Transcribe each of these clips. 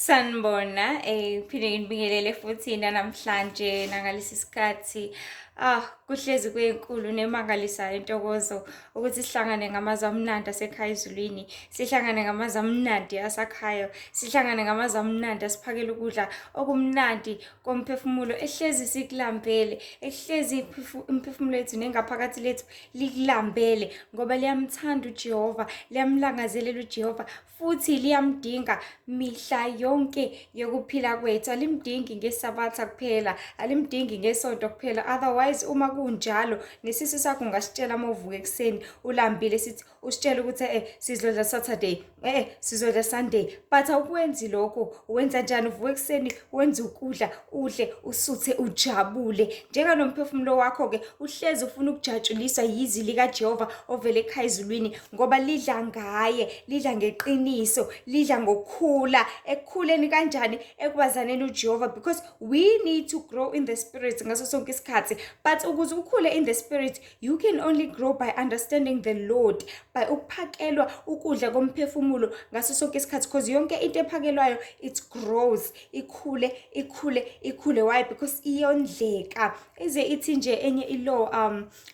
Sanibona, phinde nginibingelele futhi namhlanje nangalesi sikhathi. Kuhlezi kwenkulu nemangalisayo intokozo ukuthi sihlangane ngamazwi amnandi asekhaya ezulwini, sihlangane ngamazwi amnandi asakhayo, sihlangane ngamazwi amnandi asiphakela ukudla okumnandi komphefumulo ehlezi sikulambele, ehlezi imiphefumulo yethu nengaphakathi lethu likulambele ngoba liyamthanda uJehova, liyamlangazelela uJehova futhi liyamdinga mihla yonke yokuphila kwethu. Alimdingi ngesabatha kuphela, alimdingi ngesonto kuphela. Otherwise uma kunjalo nesisu sakho ungasitshela uma uvuka ekuseni ulambile sithi usitshela ukuthi sizodla Saturday, sizodla Sunday, but awukwenzi lokho. Wenza njani? Uvuka ekuseni wenza ukudla udle usuthe ujabule njenganomphefumulo wakho-ke uhlezi ufuna ukujatshuliswa yizwi likaJehova ovele ekhaya ezulwini ngoba lidla ngaye, lidla ngeqiniso, lidla ngokukhula. Ekukhuleni kanjani? Ekwazaneni uJehova, because we need to grow in the spirit ngaso sonke isikhathi. But ukuze ukhule in the spirit, you can only grow by understanding the Lord, by ukuphakelwa ukudla komphefumulo ngaso sonke isikhathi, because yonke into ephakelwayo it grows, ikhule. Why? Because iyondleka. Ize ithi nje enye ilo,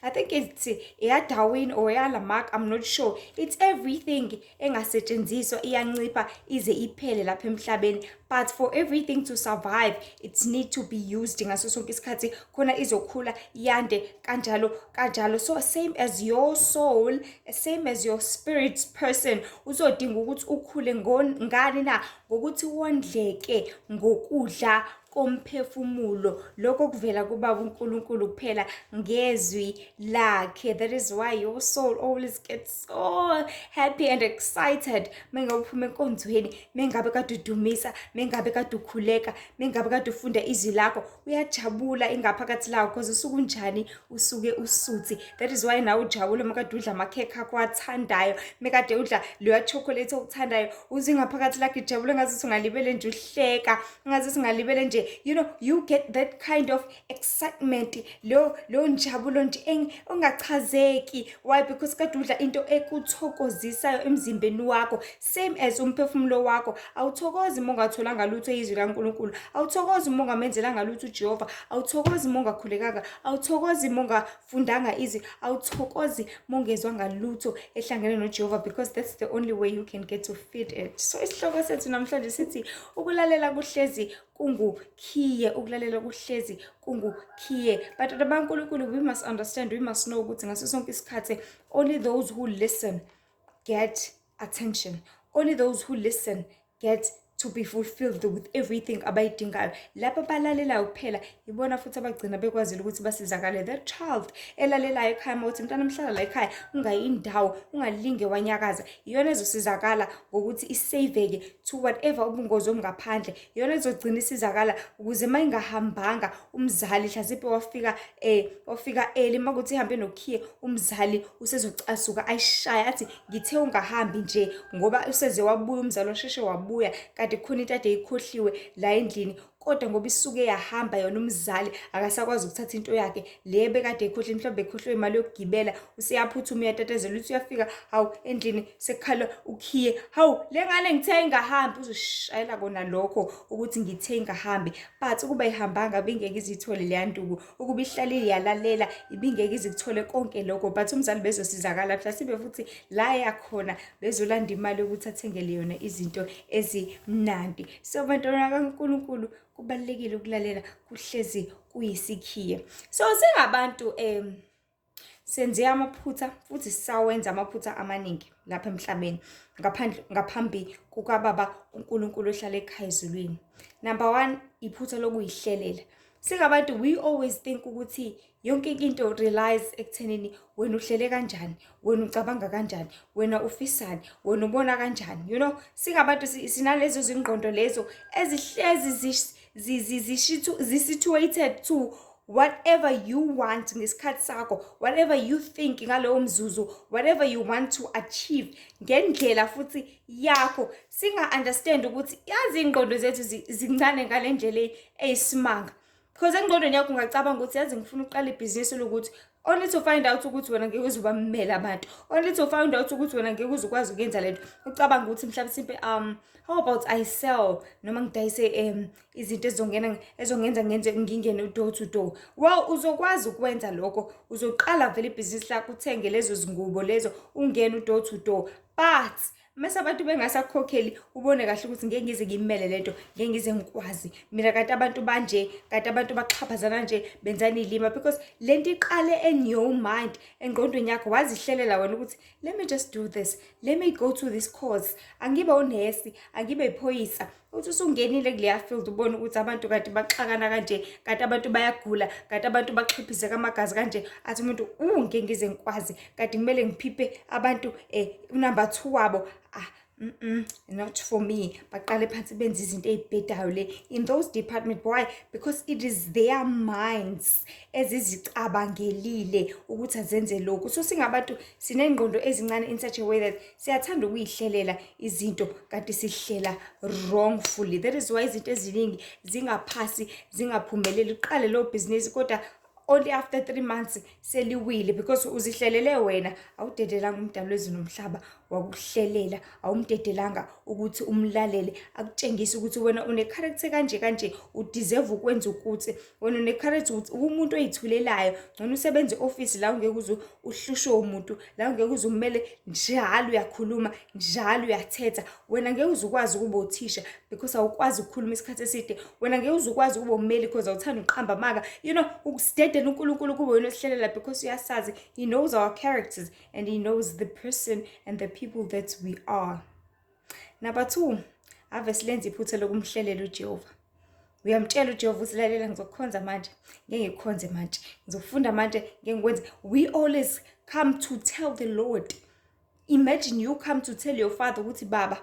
I think it's eyaDarwin or eyaLamarck, I'm not sure. It's everything engasetshenziswa iyancipha ize iphele lapha emhlabeni, but for everything to survive it need to be used ngaso sonke isikhathi khona izokhula yande kanjalo. So same as your soul, same as your spirit person, uzodinga ukuthi ukhule ngani na? Ngokuthi wondleke ngokudla komphefumulo lokho kuvela kubaba uNkulunkulu kuphela ngezwi lakhe. That is why your soul always gets so happy and excited mengabe uphuma enkonzweni, mengabe kade udumisa, mengabe kade ukhuleka, mengabe kade ufunda izwi lakho, uyajabula ingaphakathi lawo because usuke unjani, usuke usuthi. That is why nawe ujabule makade udla amakhekhe akho athandayo, mekade udla leya chocolate okuthandayo, uze ingaphakathi lakho ijabule ngathi ungalibele nje uhleka, ngathi ungalibele nje. You know, you get that kind of excitement, lo njabulo nje ongachazeki. Why? Because kade udla into ekuthokozisayo emzimbeni wakho, same as umphefumulo wakho. Awuthokozi uma ungatholanga lutho izwi laNkulunkulu, awuthokozi uma ungamenzela lutho uJehova, awuthokozi uma ungakhulekanga, awuthokozi uma ungafundanga izwi, awuthokozi uma ungezwanga lutho ehlangene noJehova, because that's the only way you can get to feed it. So isihloko sethu namhlanje sithi ukulalela kuhlezi kungukhiye, ukulalela kuhlezi kungukhiye. But abankulunkulu, we must understand, we must know ukuthi ngaso sonke isikhathi only those who listen get attention, only those who listen get to be fulfilled with everything abayidingayo. Lapho abalalelayo kuphela ibona futhi abagcina bekwazile ukuthi basizakale. That child elalelayo ekhaya mawuthi mntana mhlala la ekhaya ungayindawo, ungalinge wanyakaza, iyona ezosizakala ngokuthi isaveke to whatever ubungozi omngaphandle. Iyona ezogcina isizakala ukuze mayingahambanga umzali mhlaziphe wafika early, makuthi ihambe nokhiye umzali usezocasuka ayishaya athi ngithe ungahambi nje ngoba useze wabuya umzali osheshe wabuya kade khona into ade ikhohliwe la endlini, kodwa ngoba isuke yahamba yona umzali akasakwazi ukuthatha into yakhe le bekade ekhohliwe, mhlawumbe ekhohliwe imali yokugibela, useyaphuthuma uyatatazela uthi uyafika, hawu endlini sekhala ukhiye, hawu le ngane ngithe ingahambi, uzoshayela kona lokho ukuthi ngithe ingahambi. But ukuba ihambanga bingeke izithole leya nduku, ukuba ihlalile yalalela ibingeke izikuthole konke lokho, but umzali bezosizakala mhlasibe futhi la yakhona bezolanda imali yokuthi athengele yona izinto ezimnandi. So bantwana kaNkulunkulu, kubalekile ukulalela kuhlezi kuyisikhiye. So singabantu senze amaphutha futhi sisawenza amaphutha amaningi lapha emhlabeni ngaphambi kukababa uNkulunkulu ohlala ekhaya ezulwini. Number 1, iphutha lokuyihlelela. Singabantu we always think ukuthi yonke into relies ekuthenini wena uhlele kanjani, wena ucabanga kanjani, wena ufisani, wena ubona kanjani. You know, singabantu sinalezo zingqondo lezo ezihlezi zisituated to whatever you want ngesikhathi sakho, whatever you think ngalowo mzuzu, whatever you want to achieve ngendlela futhi yakho. Singa-understand ukuthi yazi ingqondo zethu zincane ngale ndlela eyisimanga, because engqondweni yakho ungacabanga ukuthi yazi ngifuna uqala ibhizinisi lokuthi only to find out ukuthi wena ngeke uzuba mmeli abantu, only to find out ukuthi wena ngeke uzukwazi ukuyenza lento. Ucabanga ukuthi mhlawumbe simple how about I sell noma ngidayise izinto ezongenza ngingene door to door. Well, uzokwazi ukwenza lokho, uzoqala vele ibhizinisi lakho, uthenge lezo zingubo lezo, ungene door to door. But mase abantu bengasakhokheli, ubone kahle ukuthi ngeke ngize ngimele lento, ngeke ngize ngikwazi mina, kanti abantu banje, kanti abantu baxhaphazana nje, benzani ilima, because lento iqale in your mind, engqondweni yakho. Wazihlelela wena ukuthi let me just do this, let me go to this course, angibe unesi, angibe iphoyisa. Uthi usungenile kuleya field, ubone ukuthi abantu kanti baxakana kanje, kanti abantu bayagula, kanti abantu baxhiphizeka amagazi kanje, athi umuntu ngeke ngize ngikwazi, kanti kumele ngiphiphe abantu number 2 wabo. Not for me. Baqale phansi benza izinto ezibhedayo le in those department. Why? Because it is their minds ezizicabangelile ukuthi azenze lokho. So singabantu sinengqondo ezincane in such a way that siyathanda ukuyihlelela izinto kanti sihlela wrongfully. That is why izinto eziningi zingaphasi, zingaphumeleli. Uqale lo business kodwa only after 3 months seliwile, because uzihlelele wena. Awudedelanga umdali wezulu nomhlaba wakuhlelela, awumdedelanga ukuthi umlalele, akutshengisa ukuthi wena une character kanje, udeserve ukwenza ukuthi wena une character ukuthi umuntu oyithulelayo. Ngone usebenze office la ungeke uze uhlushwe umuntu, la ungeke uze umele njalo uyakhuluma, njalo uyathetha. Wena ngeke uzukwazi ukuba uthisha because awukwazi ukukhuluma isikhathi eside. Wena ngeke uzukwazi ukuba ummeli because awuthanda uqhamba amanga. Ukustedela uNkulunkulu kube wena osihlelela, because uyasazi, he knows our characters and he knows the person and the people that we are. Number 2, ave silenze iphutha lokumhlelela uJehova. Uyamtshela uJehova usilalela, ngizokukhonza manje, ngeke ngikhonze manje, ngizofunda manje, ngeke ngikwenze. We always come to tell the Lord. Imagine you come to tell your father ukuthi baba,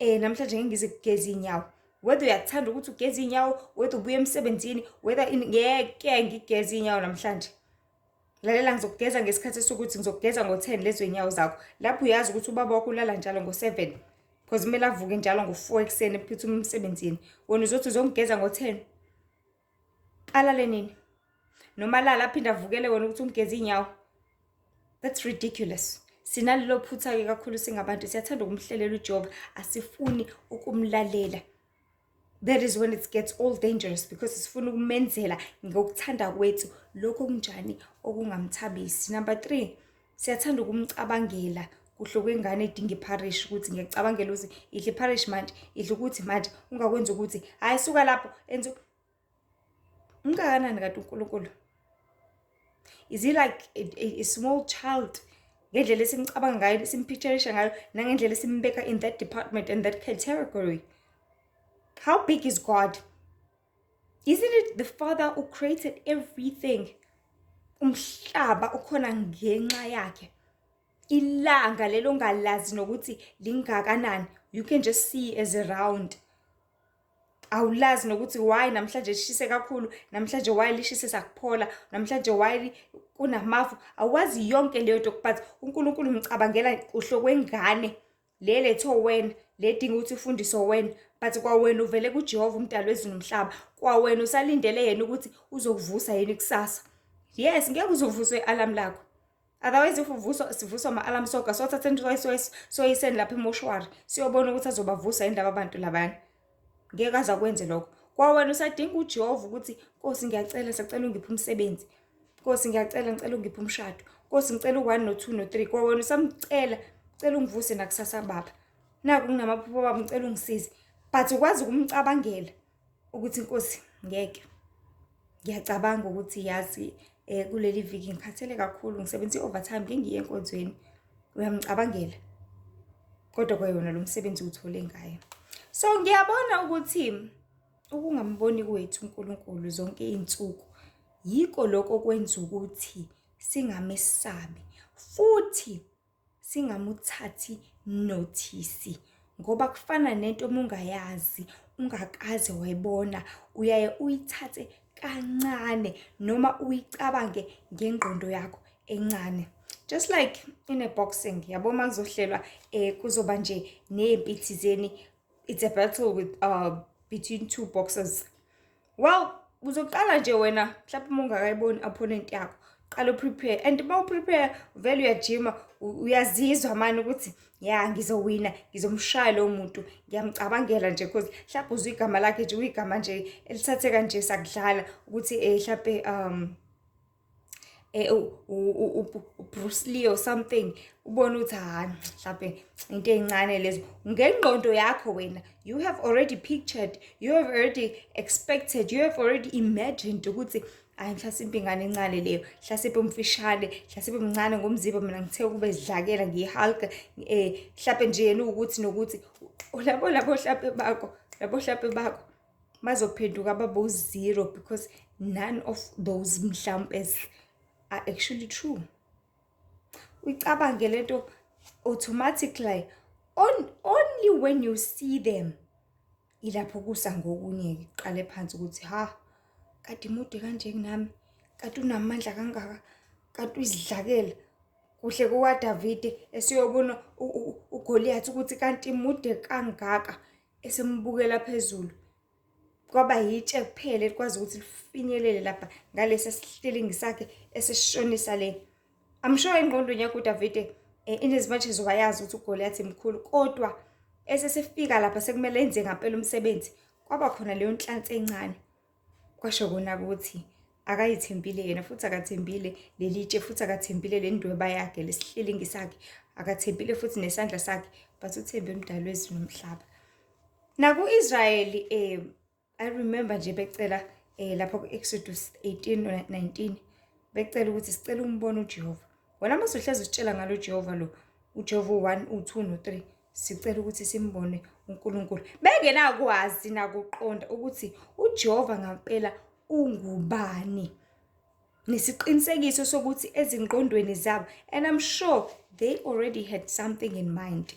namhlanje ngeke ngize kugeza inyawo. Whether uyathanda ukuthi ugeze inyawo, whether ubuye emsebenzini, whether ngeke ngigeze inyawo namhlanje. Lalela, ngizokugeza ngesikhathi sokuthi ngizokugeza ngo-10 lezo inyawo zakho. Lapho uyazi ukuthi ubaba wakho ulala njalo ngo-7 because kumele avuke njalo ngo-4 ekseni ephuthume emsebenzini. Wena uzothi uzongigeza ngo-10. Alale nini? Noma lala aphinde avukele wena ukuthi umgeze inyawo. That's ridiculous. Sinalelo phutha-ke kakhulu singabantu, siyathanda ukumhlelela uJehova, asifuni ukumlalela. That is when it gets all dangerous, because sifuna ukumenzela ngokuthanda kwethu lokho kunjani okungamthabisi. Number 3, siyathanda ukumcabangela kuhle kwengane edinga iparish, ukuthi ngiyacabangela ukuthi idle iparish manje, idle ukuthi manje, ungakwenza ukuthi hayi suka lapho enze ungakanani kanti uNkulunkulu. Is he like a small child? Ngendlela esimcabanga ngayo, simpictureisha ngayo, nangendlela esimbeka in that department and that category. How big is God? Isn't it the Father who created everything? Umhlaba ukhona ngenxa yakhe. Ilanga lelo ngalazi nokuthi lingakanani. You can just see as a round. Awulazi nokuthi why namhlanje lishise kakhulu, namhlanje why lishise sakuphola, namhlanje why kunamafu. Awazi yonke leyo nto, but uNkulunkulu umcabangela kuhle kwengane leletho wena, ledinga ukuthi ufundiswe wena. But kwa wena uvele kuJehova umdali wezulu nomhlaba, kwa wena usalindele yena ukuthi uzokuvusa yini kusasa. Yes, ngeke uzovuswe alarm lakho. Otherwise if sivuswa ama-alarm soka, sothatha into soyiseni lapha emoshwari, siyobona ukuthi azobavusa indaba abantu labana. Ngeke aza kwenze lokho. Kwa wena usadinga uJehova ukuthi Nkosi sicela ungiphe umsebenzi. Nkosi ngicela ungiphe umshado. Nkosi ngicela u1 no2 no3. Kwa wena usamcela, ngicela ungivuse nakusasa baba. Naku nginamaphupho baba, ngicela ungisize. But ukwazi ukumcabangela ukuthi Nkosi ngeke. Ngiyacabanga ukuthi yazi kuleli viki ngikhathele kakhulu, ngisebenza i-overtime, ngeke ngiye enkonzweni. Uyamcabangela. Kodwa kwa yona lo msebenzi uthole ngayo. So ngiyabona ukuthi ukungamboni kwethu uNkulunkulu zonke izinsuku yiko lokho kwenza ukuthi singamesabi futhi singamuthathi notice, ngoba kufana nento mungayazi, ungakaze wayibona, uyaye uyithathe kancane noma uyicabange ngengqondo yakho encane. Just like in a boxing, yabo makuzohlelwa kuzoba nje nempi thizeni, it's a battle with between 2 boxers. Well, uzoqala nje wena mhlawumbe ungakayiboni opponent yakho, qala uprepare, and uma uprepare vele uyajima uyazizwa manje ukuthi ya ngizowina, ngizomshaya lo muntu, ngiyamcabangela nje because mhlawumbe uzwe igama lakhe nje, uyigama nje elithatheka nje sakudlala ukuthi mhlawumbe Bruce Lee or something, ubona ukuthi mhlawumbe into encane lezo. Ngengqondo yakho wena, you have already pictured, you have already expected, you have already imagined ukuthi mhlasimpe ingane encane leyo, mhlasimpe umfishane, mhlasimpe mncane ngomzimba, mina ngithe kube sidlakela ngiyi-Hulk, mhlawumbe nje yena ukuthi nokuthi labo mhlawumbe bakho bazophenduka babe u-zero because none of those mhlawumbe are actually true. Uyicabange lento automatically, only when you see them ilapho kusa ngokunye iqale phansi ukuthi kade mude kanje kunami, kade unamandla kangaka, kade uyizidlakela. Kuhle kukaDavide esiyobona uGoliath ukuthi kanti mude kangaka, esembukela phezulu. Kwaba yitshe kuphela elikwazi ukuthi lifinyelele lapha ngalesi sihlelingi sakhe esishonisa le. I'm sure engqondweni yakho uDavide in as much as wayazi ukuthi uGoliath mkhulu, kodwa esesefika lapha sekumele enze ngempela umsebenzi, kwaba khona leyo nhlansi encane. Kwasho kona ukuthi akayithembile yena, futhi akathembile lelitshe, futhi akathembile le ndweba yakhe, lesihlelingi sakhe, akathembile futhi nesandla sakhe, but uthembe umdali wezulu nomhlaba. Naku-Israyeli I remember nje becela lapho ku-Exodus 18 or 19 becela ukuthi sicela umbone uJehova. Wena mase uhlezi usitshela ngalo Jehova lo, uJehova u1, u2 no3, sicela ukuthi simbone uNkulunkulu. Bengenakwazi nakuqonda ukuthi uJehova ngempela ungubani, nesiqinisekiso sokuthi ezingqondweni zabo, and I'm sure they already had something in mind.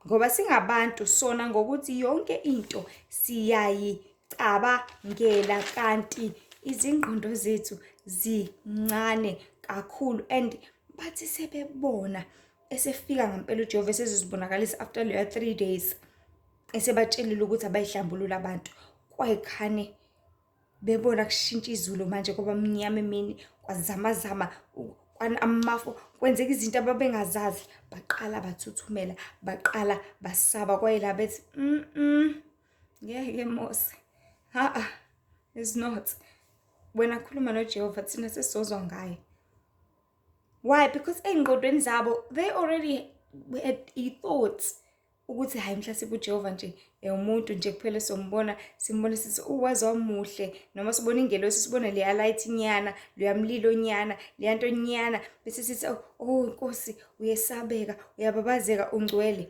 Ngoba singabantu sona ngokuthi yonke into siyayicabangela kanti izingqondo zethu zincane kakhulu, and bathi sebebona esefika ngempela uJehova sezizibonakalisa after leyo 3 days esebatshelile ukuthi abayihlambulula abantu, kwayikhane bebona kushintsha izulu manje kwaba mnyama emini, kwazamazama amafo, kwenzeka izinto ababengazazi, baqala bathuthumela, baqala basaba, kwayela bethi ngeke Mose, it's not. Wena khuluma noJehova, thina sesizozwa ngaye. Why? Because engqondweni zabo they already had i-thoughts ukuthi hayi mhlasimbe uJehova nje umuntu nje kuphela sombona, simbona sithi uwazi wamuhle, noma sibona ingelosi, sibona leya light nyana, leya mlilo nyana, leya nto nyana, bese sithi Nkosi uyesabeka, uyababazeka, ungcwele.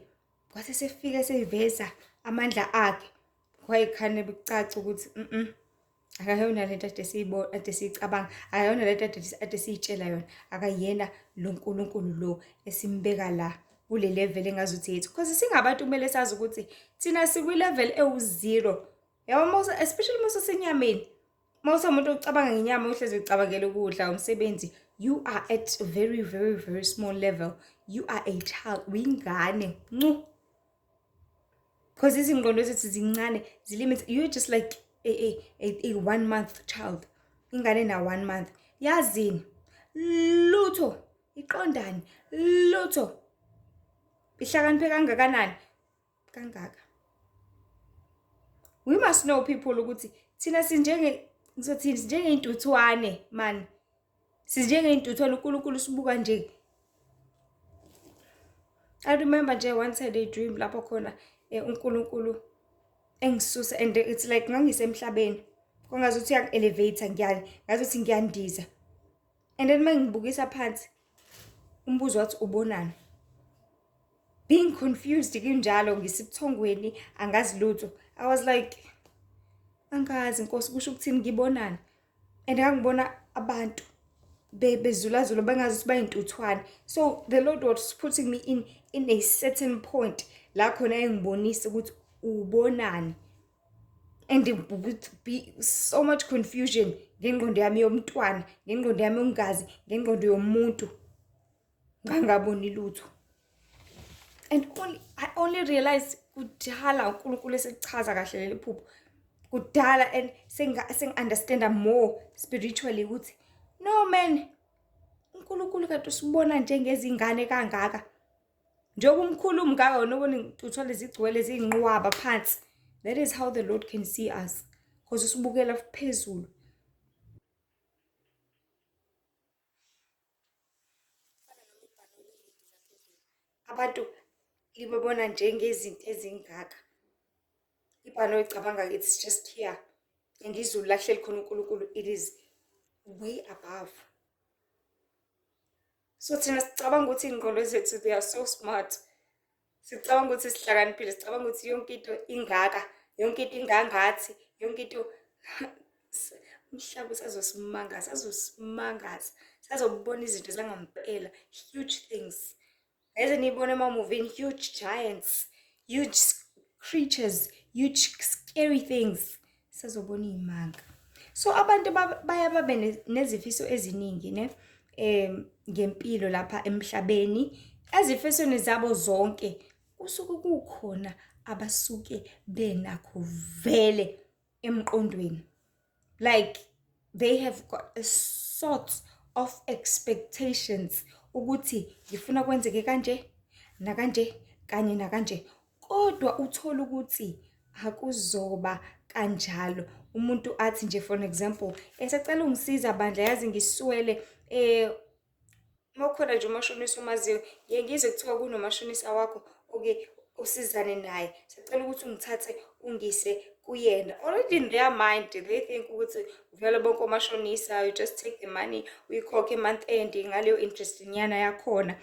Kwase sefika seveza amandla akhe, kwayikhane bekucaca ukuthi akayona lento ade siyicabanga, akayona lento ade siyitshela yona, akayena lo nkulunkulu lo esimbeka la kule level engazuthi yethu, because singabantu kumele sazi ukuthi thina sikwi-level ewu-zero. Yabo especially mose senyameni, mose umuntu ocabanga ngenyama uhlezi ucabangela ukudla, umsebenzi, you are at a very very very small level, you are a child, uyingane because izingqondo zethu zincane, zilimit. You're just like a 1 month child, ingane na 1 month, yazini lutho, iqondani lutho, ihlakaniphe kangakanani kangaka. We must know people ukuthi thina sinjengeintuthwane man, sinjengeintuthwane, uNkulunkulu sibuka nje. I remember nje once I had a dream lapho khona uNkulunkulu engisusa, and it's like ngangisemhlabeni, kwangazuthi uyangi-elevator, ngazuthi ngiyandiza, and then mangibukisa phansi umbuzo wathi ubonani, being confused kunjalo, ngisibuthongweni, angazi lutho. I was like angazi Nkosi kusho ukuthini, ngibonani? And ngangibona abantu bezulazula bengazuthi bayintuthwane. So the Lord was putting me in a certain point la khona engibonisa ukuthi ubonani, and it would be so much confusion ngengqondo yami yomntwana, ngengqondo yami yongazi, ngengqondo yomuntu, ngangaboni lutho. And I only realized kudala uNkulunkulu esekuchaza kahle leli phupho kudala, and sengi-understanda more spiritually ukuthi no man, uNkulunkulu kanti usibona njengezingane kangaka. Njengoba umkhulu umngaka unobona uthola lezigcwele ziyinqwaba phansi. That is how the Lord can see us. Because usibukela phezulu. Abantu libabona njengezinto ezingaka. Ibhano icabanga it's just here. And izulu lahleli khona uNkulunkulu, it is way above. So thina sicabanga ukuthi ingqondo zethu they are so smart. Sicabanga ukuthi sihlakaniphile, sicabanga ukuthi yonke into ingaka, yonke into ingangathi, yonke into umhlaba sazosimangaza, sazobona izinto zangampela, huge things. Eze niyibona ema-movie, huge giants, huge creatures, huge scary things. Sazobona iy'manga. So abantu baya babe nezifiso eziningi ne ngempilo lapha emhlabeni. Ezifisweni zabo zonke kusuke kukhona abasuke benakho vele emqondweni. Like they have got a sort of expectations ukuthi ngifuna kwenzeke kanje nakanje kanye nakanje. Kodwa uthola ukuthi akuzoba kanjalo. Umuntu athi nje for example esacela ungisiza bandla yazi ngiswele makukhona nje umashonisa umaziyo ngiyengizwe kuthiwa kunomashonisa wakho okay usizane naye sicela ukuthi ungithathe ungise kuyena. Already in their mind they think ukuthi vele bonke omashonisa you just take the money uyikhokhe month end ngaleyo interest nyana yakhona.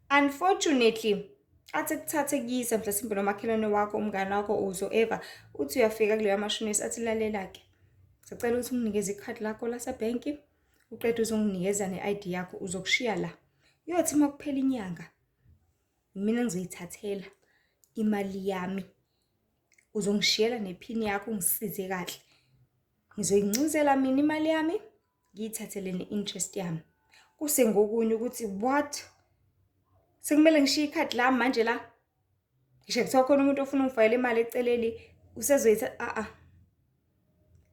Unfortunately athi kuthathe kuyisa mhlasimbe nomakhelwane wakho umngane wakho uzoeva uthi uyafika kuleyo mashonisa athi lalela-ke sicela ukuthi unginikeze ikhadi lakho lasebhenki uqeda uzonginikeza ne-ID yakho uzokushiya la. Uyothi makuphela inyanga mina ngizoyithathela imali yami uzongishiyela nephini yakho ungisize kahle. Ngizoyincuzela mina imali yami ngiyithathele ne-interest yami. Kuse ngokunye ukuthi what? Sekumele ngishiye ikhadi lami manje la? Ngisho kuthiwa khona umuntu ofuna ungifakela imali eceleni usezoyithatha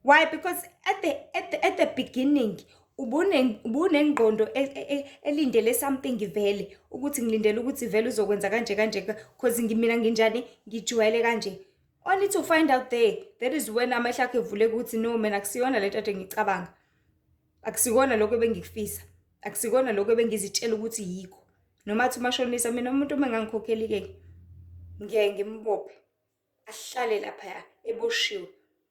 Why? Because at the beginning ubunengqondo elindele something vele ukuthi ngilindele ukuthi vele uzokwenza kanje kanje because mina nginjani ngijwayele kanje. Only to find out there that is when amehlo akho evuleka ukuthi no mina akusiyona lento ade ngicabanga. Akusikona lokho ebengikufisa. Akusikona lokho ebengizitshela ukuthi yikho. Noma athi umashonisa mina umuntu uma ngangikhokheli ke ngiyaye ngimbophe ahlale lapha eboshiwe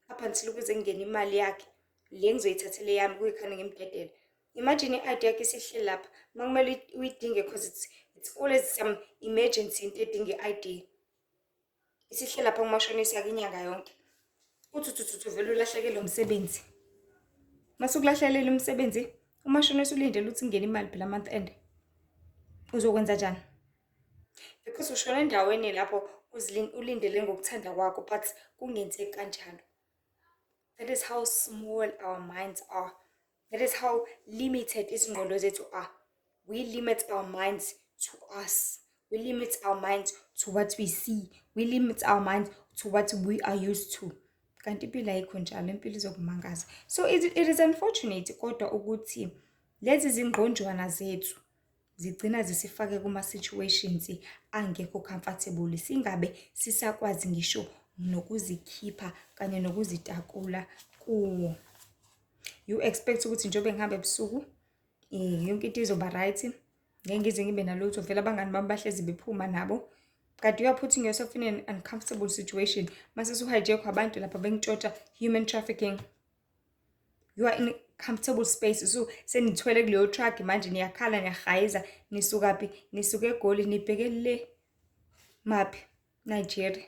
up until ukuze ngene imali yakhe le ngizoyithathele yami kuyikhane ngimdedela. Imagine i-ID yakhe isihle lapha makumele uyidinge because it's always some emergency into edinga i-ID. Isihle lapha kumashonisa yakhe inyanga yonke. Uthi vele ulahlekelwe umsebenzi. Masukulahlekela umsebenzi umashonisa ulindele ukuthi ngene imali phela month end. Uzokwenza njani? Because ushona endaweni lapho ulindele ngokuthanda kwakho but kungenzeki kanjalo. That is how small our minds are. That is how limited izingqondo zethu are. We limit our minds to us. We limit our minds to what we see. We limit our minds to what we are used to. Kanti impilo ayikho njalo, impilo izokumangaza. So it is unfortunate kodwa ukuthi lezi zingqonjwana zethu zigcina zisifake kuma situations angekho comfortable singabe sisakwazi ngisho nokuzikhipha kanye nokuzitakula kuwo. You expect ukuthi njobe ngihamba ebusuku yonke into izoba right ngeke ngize ngibe nalutho vele abangani bami bahlezi bephuma nabo. Kanti you are putting yourself in an uncomfortable situation. Mase suhijack abantu lapha bengitshotha human trafficking. You are in a comfortable space. So senithwele kuleyo truck manje niyakhala niyahayiza nisuka phi? Nisuka eGoli nibheke le maphi? Nigeria.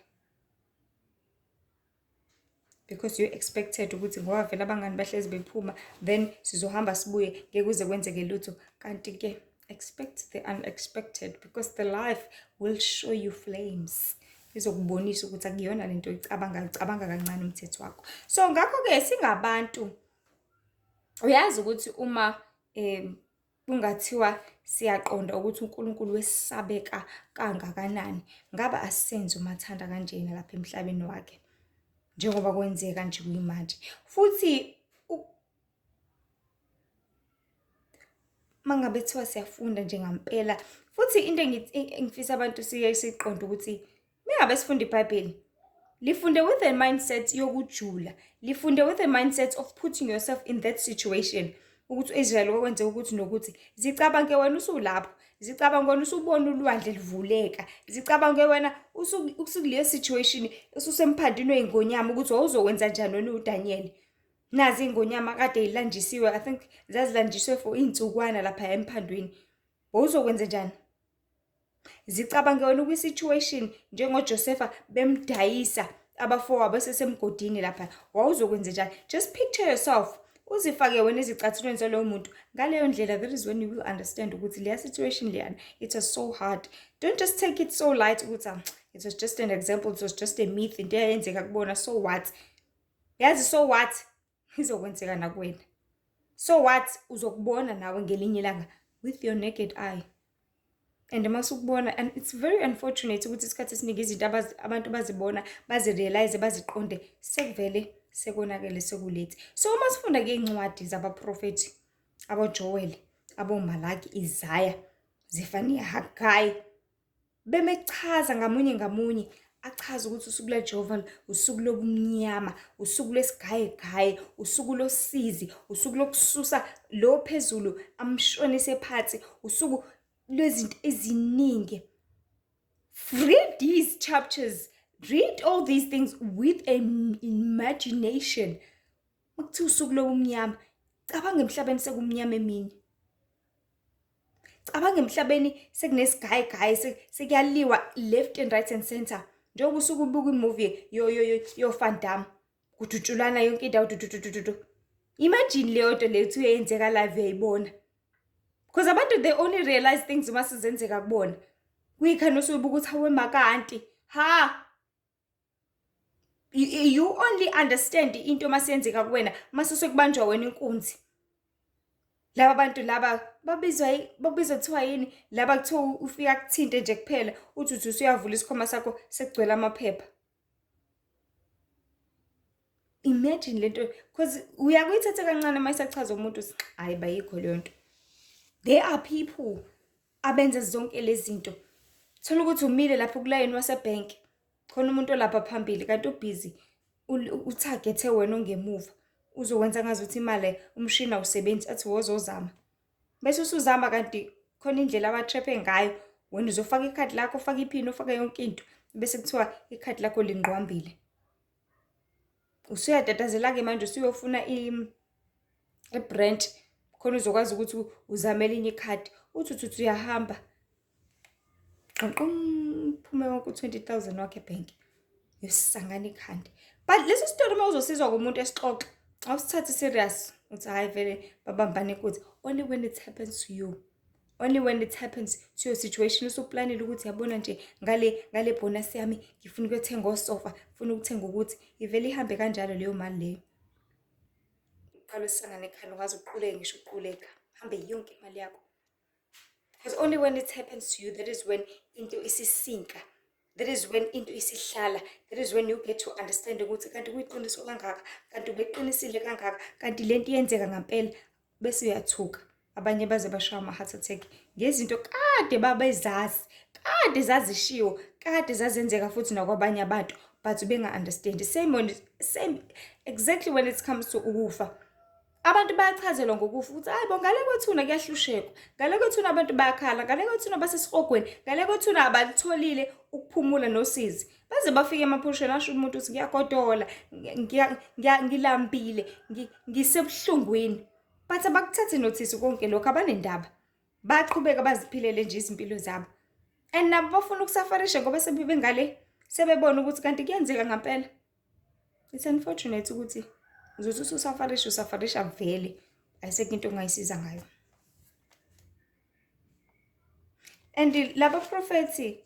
Because you expected ukuthi ngoba vele abangani bahlezi bephuma then sizohamba sibuye ngeke kuze kwenzeke lutho. Kanti ke expect the unexpected because the life will show you flames. Izokubonisa ukuthi akuyona lento icabanga kancane umthetho wakho. So ngakho ke singabantu uyazi ukuthi uma kungathiwa siyaqonda ukuthi uNkulunkulu wesabeka kangakanani ngaba asisenze umathanda kanjena lapha emhlabeni wakhe njengoba kwenzeka nje kuyimanje. Futhi mangabe kuthiwa siyafunda nje ngampela. Futhi into engifisa abantu siqonde ukuthi mengabe sifunda iBhayibheli, lifunde with a mindset yokujula. Lifunde with a mindset of putting yourself in that situation. Ukuthi u-Israyeli kwakwenzeka ukuthi nokuthi. Zicabange wena usulapho. Zicabange wena usubona ulwandle livuleka. Zicabange wena usukuleyo situation ususemphadini wey'ngonyama ukuthi wawuzokwenza njani wena uDaniel. Nazi iy'ngonyama kade yilanjisiwe, I think zazilanjiswe for iy'nsukwana lapha emphandweni. Wawuzokwenza njani? Zicabange wena ukwi-situation njengoJosefa bemdayisa abafowabo sesemgodini lapha. Wawuzokwenza njani? Just picture yourself. Uzifake wena ezicathulweni zalowo muntu. Ngaleyo ndlela, that is when you will understand ukuthi leya situation leyana, it was so hard. Don't just take it so light ukuthi it was just an example, it was just a myth, into eyenzeka kubona, so what? Yazi so what? Izokwenzeka nakuwena. So what? Uzokubona nawe ngelinye ilanga with your naked eye. And masukubona, and it's very unfortunate ukuthi isikhathi esiningi izinto abantu bazibona, bazirealize, baziqonde sekuvele sekonakele sekulethi. So uma sifunda ngey'ncwadi zabaprofethi, aboJoel, aboMalaki, Isaya, Zefaniya, Hagayi, bemechaza ngamunye achaza ukuthi usuku lweJehova usuku lobumnyama, usuku lwesigayigayi, usuku losizi, usuku lokususa lo phezulu amshonise phansi, usuku lwezinto eziningi. Read these chapters, read all these things with an imagination. Makuthiwa usuku lobumnyama, cabanga emhlabeni sekumnyama emini. Cabanga emhlabeni sekunesigayigayi, sekuyaliwa left and right and center. Njengoba usuke ubuka imovie yo Van Damme, kudutshulana yonke indawo dududududu. Imagine leyo nto leyo uthi uyenzeka live uyayibona. Because abantu they only realize things uma sizenzeka kubona. Kuyikhona usubuka ukuthi hawe makanti. Ha! You only understand into masenzeka kuwena mase sekubanjwa wena inkunzi. Laba bantu laba babizwa kuthiwa yini? Laba kuthiwa ufika kuthinte nje kuphela uthi usuyavula isikhwama sakho sekugcwele amaphepha. Imagine lento, because uyakuyithatha kancane mayisachaza umuntu uthi hayi bayikho leyo nto. There are people abenza zonke lezi zinto. Thola ukuthi umile lapho kulayini wasebhenk. Khona umuntu olapha phambili kanti ubusy utargethe wena ongemuva. Uzokwenza ngazuthi imali umshini awusebenzi athi wozozama. Bese usuzama kanti khona indlela abatraphe ngayo. Wena uzofaka ikhadi lakho, ufaka iphini, ufaka yonke into. Bese kuthiwa ikhadi lakho lingqwambile. Usuyatatazela-ke manje usuyofuna i-branch khona uzokwazi ukuthi uzame elinye ikhadi. Uthi uyahamba. Phume wonke u-20,000 wakhe ebhenki. Yosisangana ikhandi. But lesi story mawuzosizwa kumuntu esixoxa, awusithathe serious. Uthi hayi vele babambane ukuthi only when it happens to you. Only when it happens to your situation usuplanile ukuthi yabona nje ngale bonus yami ngifuna ukuthenga osofa, ngifuna ukuthenga ukuthi ivele ihambe kanjalo leyo mali leyo. Uqala usangane ekhanda ungaze uquleke ngisho uquleka. Hambe yonke imali yakho. Because only when it happens to you, that is when into isisinka. That is when into isihlala. That is when you get to understand ukuthi kanti kuyiqiniso kangaka, kanti ubeqinisile kangaka, kanti lento iyenzeka ngempela bese uyathuka. Abanye baze bashaya ama-heart attack ngezinto kade babezazi, kade zazishiwo, kade zazenzeka futhi nakwabanye abantu, but benga-understand. Same exactly when it comes to ukufa. Abantu bayachazelwa ngokufa ukuthi hayi bo ngale kwethuna kuyahlushekwa, ngale kwethuna abantu bayakhala, ngale kwethuna basesihogweni, ngale kwethuna abalitholile ukuphumula nosizi. Baze bafike emaphosheni asho umuntu uthi ngiyagodola, ngilambile, ngisebuhlungwini. But abakuthathe notice konke lokho, abanendaba. Baqhubeka baziphilele nje izimpilo zabo. And nabo bafuna ukusafarisha ngoba sebibe ngale, sebebona ukuthi kanti kuyenzeka ngempela. It's unfortunate ukuthi uzothi usafarisha vele ayisekho into ongayisiza ngayo. And laba prophethi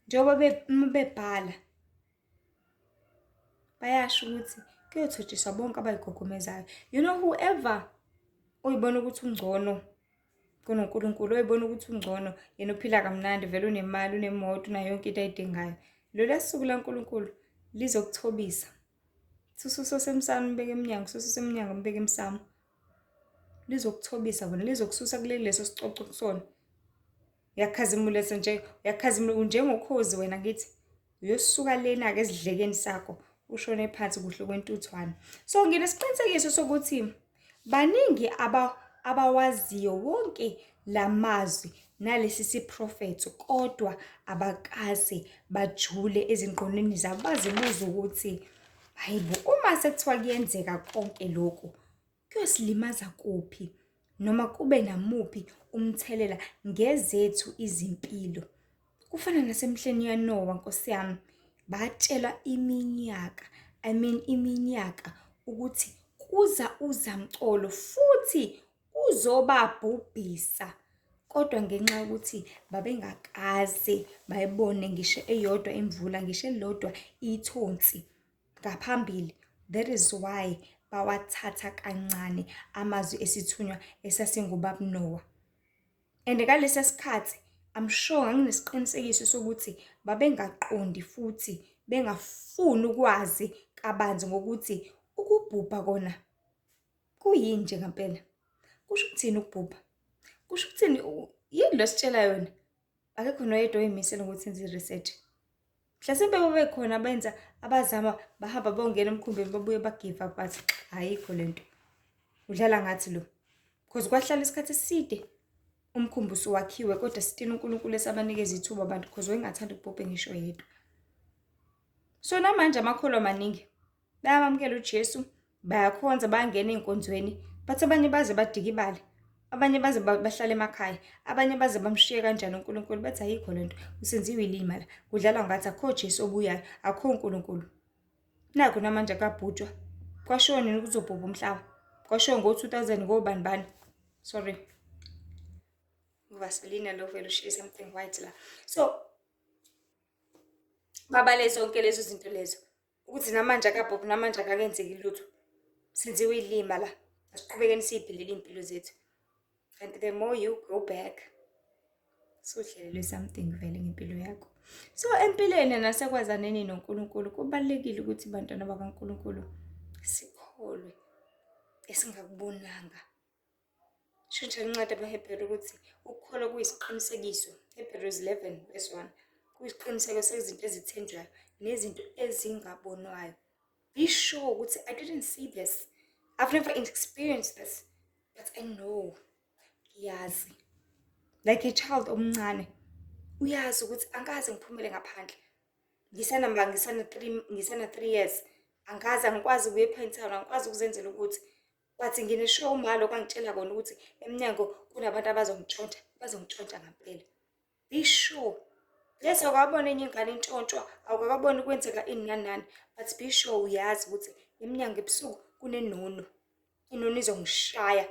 njengoba bebhala bayasho ukuthi kuyothotshiswa bonke abayigogomezayo. You know, whoever oyibona ukuthi ungcono kunoNkulunkulu, oyibona ukuthi ungcono, yena uphila kamnandi, vele unemali, unemoto, unayo yonke into ayidingayo. Lolu suku laNkulunkulu lizokuthobisa. Sususo semsamo mbeke emnyango, sususo emnyango mbeke emsamo. lizokuthobisa wena, lizokususa leso sicoco kusona. Uyakhazimulisa nje, uyakhazimula njengokhozi wena ngithi. Uyosisuka lena-ke esidlekeni sakho, ushone phansi kuhle kwentuthwane. So nginesiqinisekiso sokuthi baningi abawaziyo wonke lamazwi nalesi siprofetho, kodwa abakaze bajule ezingqondweni zabo bazibuza ukuthi, hayibo, uma sekuthiwa kuyenzeka konke lokhu, kuyosilimaza kuphi? Noma kube namuphi umthelela ngezethu izimpilo? Kufana nasemhleni yaNowa, Nkosi yami, batshelwa iminyaka ukuthi kuza uzamcolo futhi uzobabhubhisa. Kodwa ngenxa yokuthi babengakaze bayibone ngisho eyodwa imvula, ngisho elilodwa ithonsi ngaphambili, that is why bawathatha kancane amazwi esithunywa esasingubaba Noah. And ngalesa sikhathi I'm sure nginesiqinisekiso sokuthi babengaqondi futhi bengafuni ukwazi kabanzi ngokuthi ukubhubha kona kuyini nje ngempela. Kusho ukuthini ukubhubha? Kusho ukuthini? Yini lo sitshela yona? Akekho noyedwa oyimisela ukuthi enze i-research. Mhlasimpe babekhona benza abazama bahamba bongena emkhumbeni babuye bagive up bathi ayikho lento. Udlala ngathi lo. Because kwahlala isikhathi eside umkhumbuso wakhiwe, kodwa still uNkulunkulu esabanikeza ithuba abantu because wayengathanda ukubhubha ngisho yedwa. So namanje amakholwa amaningi bayamamukela uJesu, bayakhonza, bayangena ey'nkonzweni, but abanye baze badika ibala, abanye baze bahlale emakhaya, abanye baze bamshiye kanjani uNkulunkulu bathi ayikho lento, usenziwe ilima la, kudlalwa ngathi akho Jesu obuyayo, akho uNkulunkulu. Nakho namanje akabhutshwa, kwashiwo nini kuzobhubha umhlaba, kwashiwo ngo-2000 ngobani bani, sorry. Vaseline lo vele ushiye something white la. So babale zonke lezo zinto lezo ukuthi namanje akabhubhi, namanje akakenzeki lutho, senziwe ilima la, asiqhubekeni siy'philela iy'mpilo zethu. And the more you go back, suhlelelwe something vele ngempilo yakho. So empilweni nasekwazaneni noNkulunkulu kubalulekile ukuthi bantwana bakaNkulunkulu sikholwe esingakubonanga. Shintsha incwadi abaHebheru ukuthi ukukholwa kuyisiqinisekiso, Hebrews 11:1, kuyisiqiniseko sezinto ezithenjwayo nezinto ezingabonwayo. Be sure ukuthi I didn't see this, I've never experienced this, but I know. Yazi, like a child omncane, uyazi ukuthi angikaze ngiphumele ngaphandle. Ngisana 3 years, angikaze angikwazi ukuya ePinetown, angikwazi ukuzenzela ukuthi, but ngineshow malo kwangitshela kona ukuthi eminyango kunabantu bazongitshontsha ngempela. Be sure. Yes, awukabona enye ingane intshontshwa, awukabona kwenzeka ini nani nani, but be sure uyazi ukuthi eminyango ebusuku kunenono. Inono izongishaya,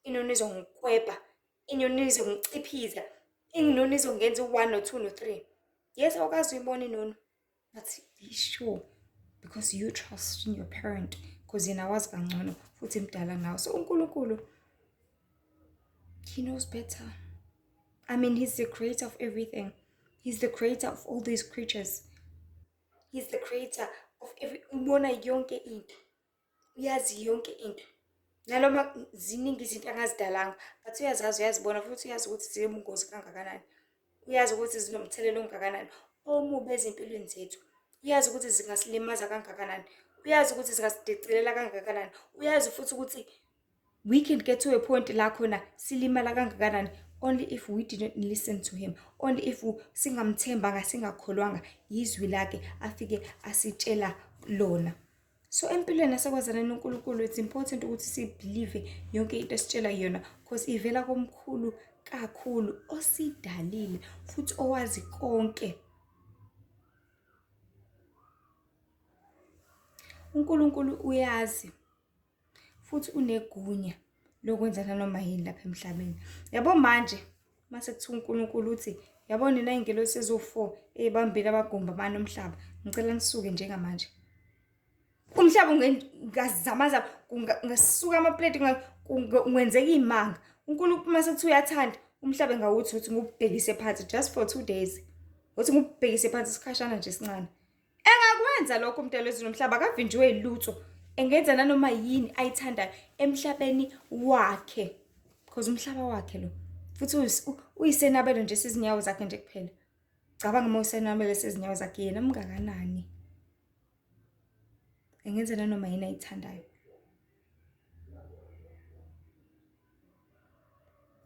inono izongikweba, inono izongiciphiza, inono izongenza u-1 no-2 no-3. Yes, awukazi uyibona inono, but be sure because you trust in your parent, because yena wazi kangcono futhi mdala nawe. So uNkulunkulu, he knows better. I mean, he's the creator of everything. He's the creator of all these creatures. He's the creator of ubona yonke into. Uyazi yonke into. Naloma ziningi izinto angazidalanga, but uyazazi, uyazibona futhi uyazi ukuthi ziyobungozi kangakanani. Uyazi ukuthi zinomthelela ongakanani omubi ezimpilweni zethu. Uyazi ukuthi zingasilimaza kangakanani. Uyazi ukuthi zingasidicilela kangakanani. Uyazi futhi ukuthi we can get to a point la khona silimala kangakanani only if we didn't listen to him, only if singamthembanga, singakholwanga izwi lakhe afike asitshela lona. So empilweni nasekwazana noNkulunkulu, it's important ukuthi sibelieve yonke into esitshela yona because ivela komkhulu kakhulu osidalile futhi owazi konke. uNkulunkulu uyazi futhi unegunya lokwenza nanoma yini lapha emhlabeni. Yabo manje mase kuthiwa uNkulunkulu uthi, yabo nina ingelosi ezo4 ezibambile abagumba amanye omhlaba, ngicela nisuke njengamanje. Umhlaba ungazamaza ngasuka amaplate kungenzeka imanga. uNkulunkulu mase kuthiwa uyathanda umhlaba engawuthi uthi ngubhekise phansi just for 2 days. Uthi ngubhekise phansi isikhashana nje sincane. Engakwenza lokho umdalo wezulu nomhlaba akavinjiwe ilutho engenza nanoma yini ayithandayo emhlabeni wakhe, because umhlaba wakhe lo, futhi uyisenabelo nje sezinyawo zakhe nje kuphela. Cabanga uma usenabelo sezinyawo zakhe, yena mngakanani. Engenza nanoma yini ayithandayo.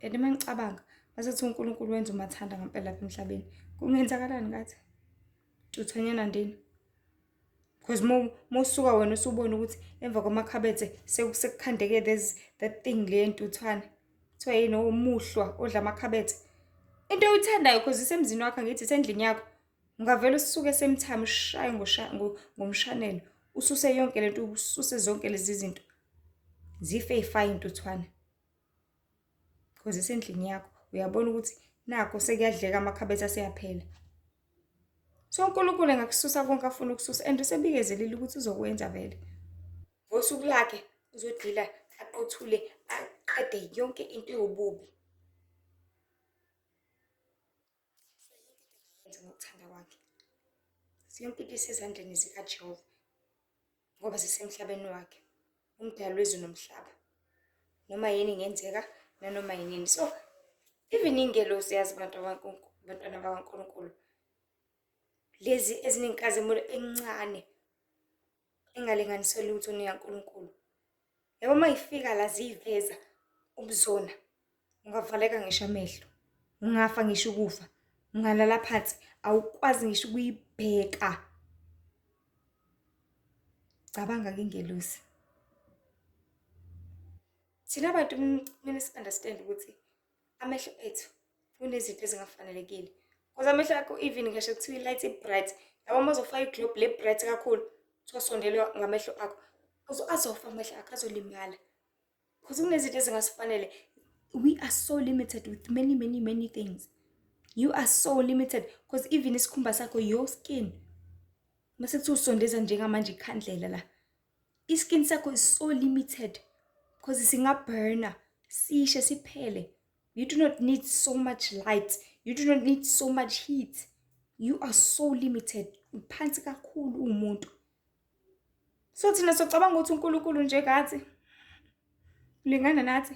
And uma ngicabanga basethi uNkulunkulu wenza umathanda ngempela lapha emhlabeni, kungenzakalani ngathi? Uthonyana ndini? Because musuka wena usubona ukuthi emva kwamakhabethe sekukhandeke that thing le yentuthwane. Kuthiwa yini, umuhlwa odla amakhabethe. Into oyithandayo because isemzini wakho, angithi isendlini yakho. Ungavela usisuke semthamo ushaye ngomshanelo. Ususe yonke lento, ususe zonke lezi zinto. Zife yifaye intuthwane. Because isendlini yakho. Uyabona ukuthi nakho sekuyadleka amakhabethe aseyaphela. So uNkulunkulu engakususa konke afuna ukususa, and usebikezelile ukuthi uzokwenza vele. Ngosuku lakhe uzodlila aqothule aqede yonke into yobubi. Ngokuthanda kwakhe. Yonke into isezandleni zikaJehova ngoba sisemhlabeni wakhe, umdali wezulu nomhlaba. Noma yini ingenzeka nanoma yini. So even ingelosi yazi bantwana bakaNkulunkulu, lezi ezinenkazimulo encane engalinganiswa lutho nikaNkulunkulu, yabo uma ifika la ziveza ubuzona, ungavaleka ngisho amehlo, ungafa ngisho ukufa, ungalala phansi, awukwazi ngisho ukuyibheka. Cabanga-ke ingelosi. Thina abantu kumele si-understand ukuthi amehlo ethu kunezinto ezingafanelekile. Because amehlo akho even ngisho kuthiwa i-light i-bright, yabo uma uzofaka iglobe le bright kakhulu, kuthiwa sondelwa ngamehlo akho, azofa amehlo akho, azolimala. Because kunezinto ezingasifanele. We are so limited with many things. You are so limited because even isikhumba sakho, your skin, mase kuthiwa usondeza njengamanje ikhandlela la, iskin sakho is so limited because singaburna, sishe siphele. You do not need so much light. You do not need so much heat. You are so limited. Uphansi kakhulu umuntu. So thina socabanga ukuthi uNkulunkulu nje ngathi ulingana nathi.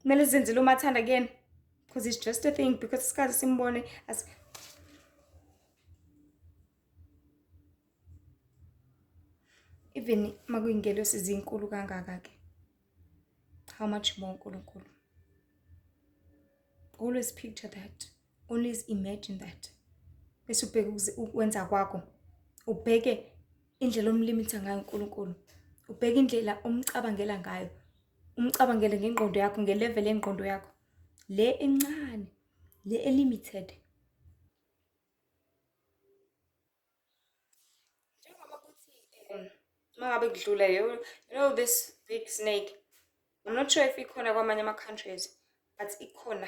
Kumele senzele umathanda again because it's just a thing, because sikaze simbone as even makuyingelosi zinkulu kangaka ke, how much more uNkulunkulu. Always picture that. Always imagine that. Bese ubheke ukwenza kwakho. Ubheke indlela omlimitha ngayo uNkulunkulu. Ubheke indlela omcabangela ngayo. Umcabangele ngengqondo yakho, ngelevel yengqondo yakho. Le encane, le limited. Njengoba kuthi mangabe kudlula you know this big snake. I'm not sure if ikhona kwamanye ama-countries, but ikhona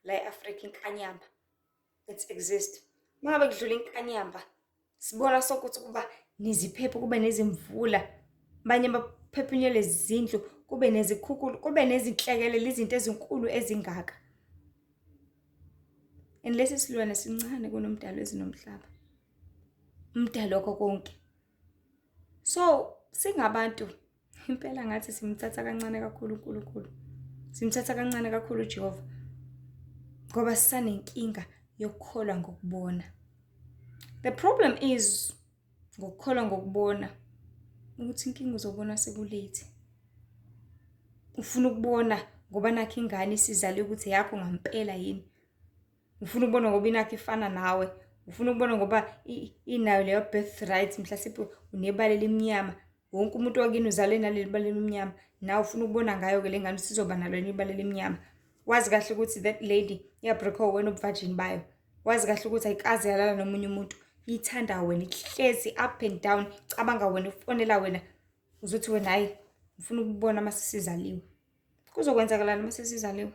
la e-Africa inkanyamba. It exists. Mangabe kudlula inkanyamba, sibona sokuthi kuba neziphepho, kube nezimvula, abanye baphephunyelwe izindlu, kube nezikhukhula, kube nezinhlekelele, izinto ezinkulu ezingaka. And lesi silwane sincane kunomdali wezinomhlaba, umdali wakho konke. So singabantu impela ngathi simthatha kancane kakhulu uNkulunkulu, simthatha kancane kakhulu uJehova, ngoba sisanenkinga yokukholwa ngokubona. The problem is ngokukholwa ngokubona ukuthi inkinga uzobona sekulate. Ufuna ukubona ngoba nakho ingane isizale ukuthi yakho ngampela yini. Ufuna ukubona ngoba inakho ifana nawe. Ufuna ukubona ngoba inayo leyo birthright, mhlawumbe unebala elimnyama. Wonke umuntu wakini uzalwe naleli bala elimnyama. Nawe ufuna ukubona ngayo ke lengane sizoba nalo ibala elimnyama. Wazi kahle ukuthi that lady iyabreakwa wena ubuvirgin bayo. Wazi kahle ukuthi ayikaze yalala nomunye umuntu. Ithanda wena, ihlezi up and down, cabanga wena, ufonela wena. Uzothi wena hayi ufuna ukubona mase sizaliwe. Kuzokwenzakalana mase sizaliwe?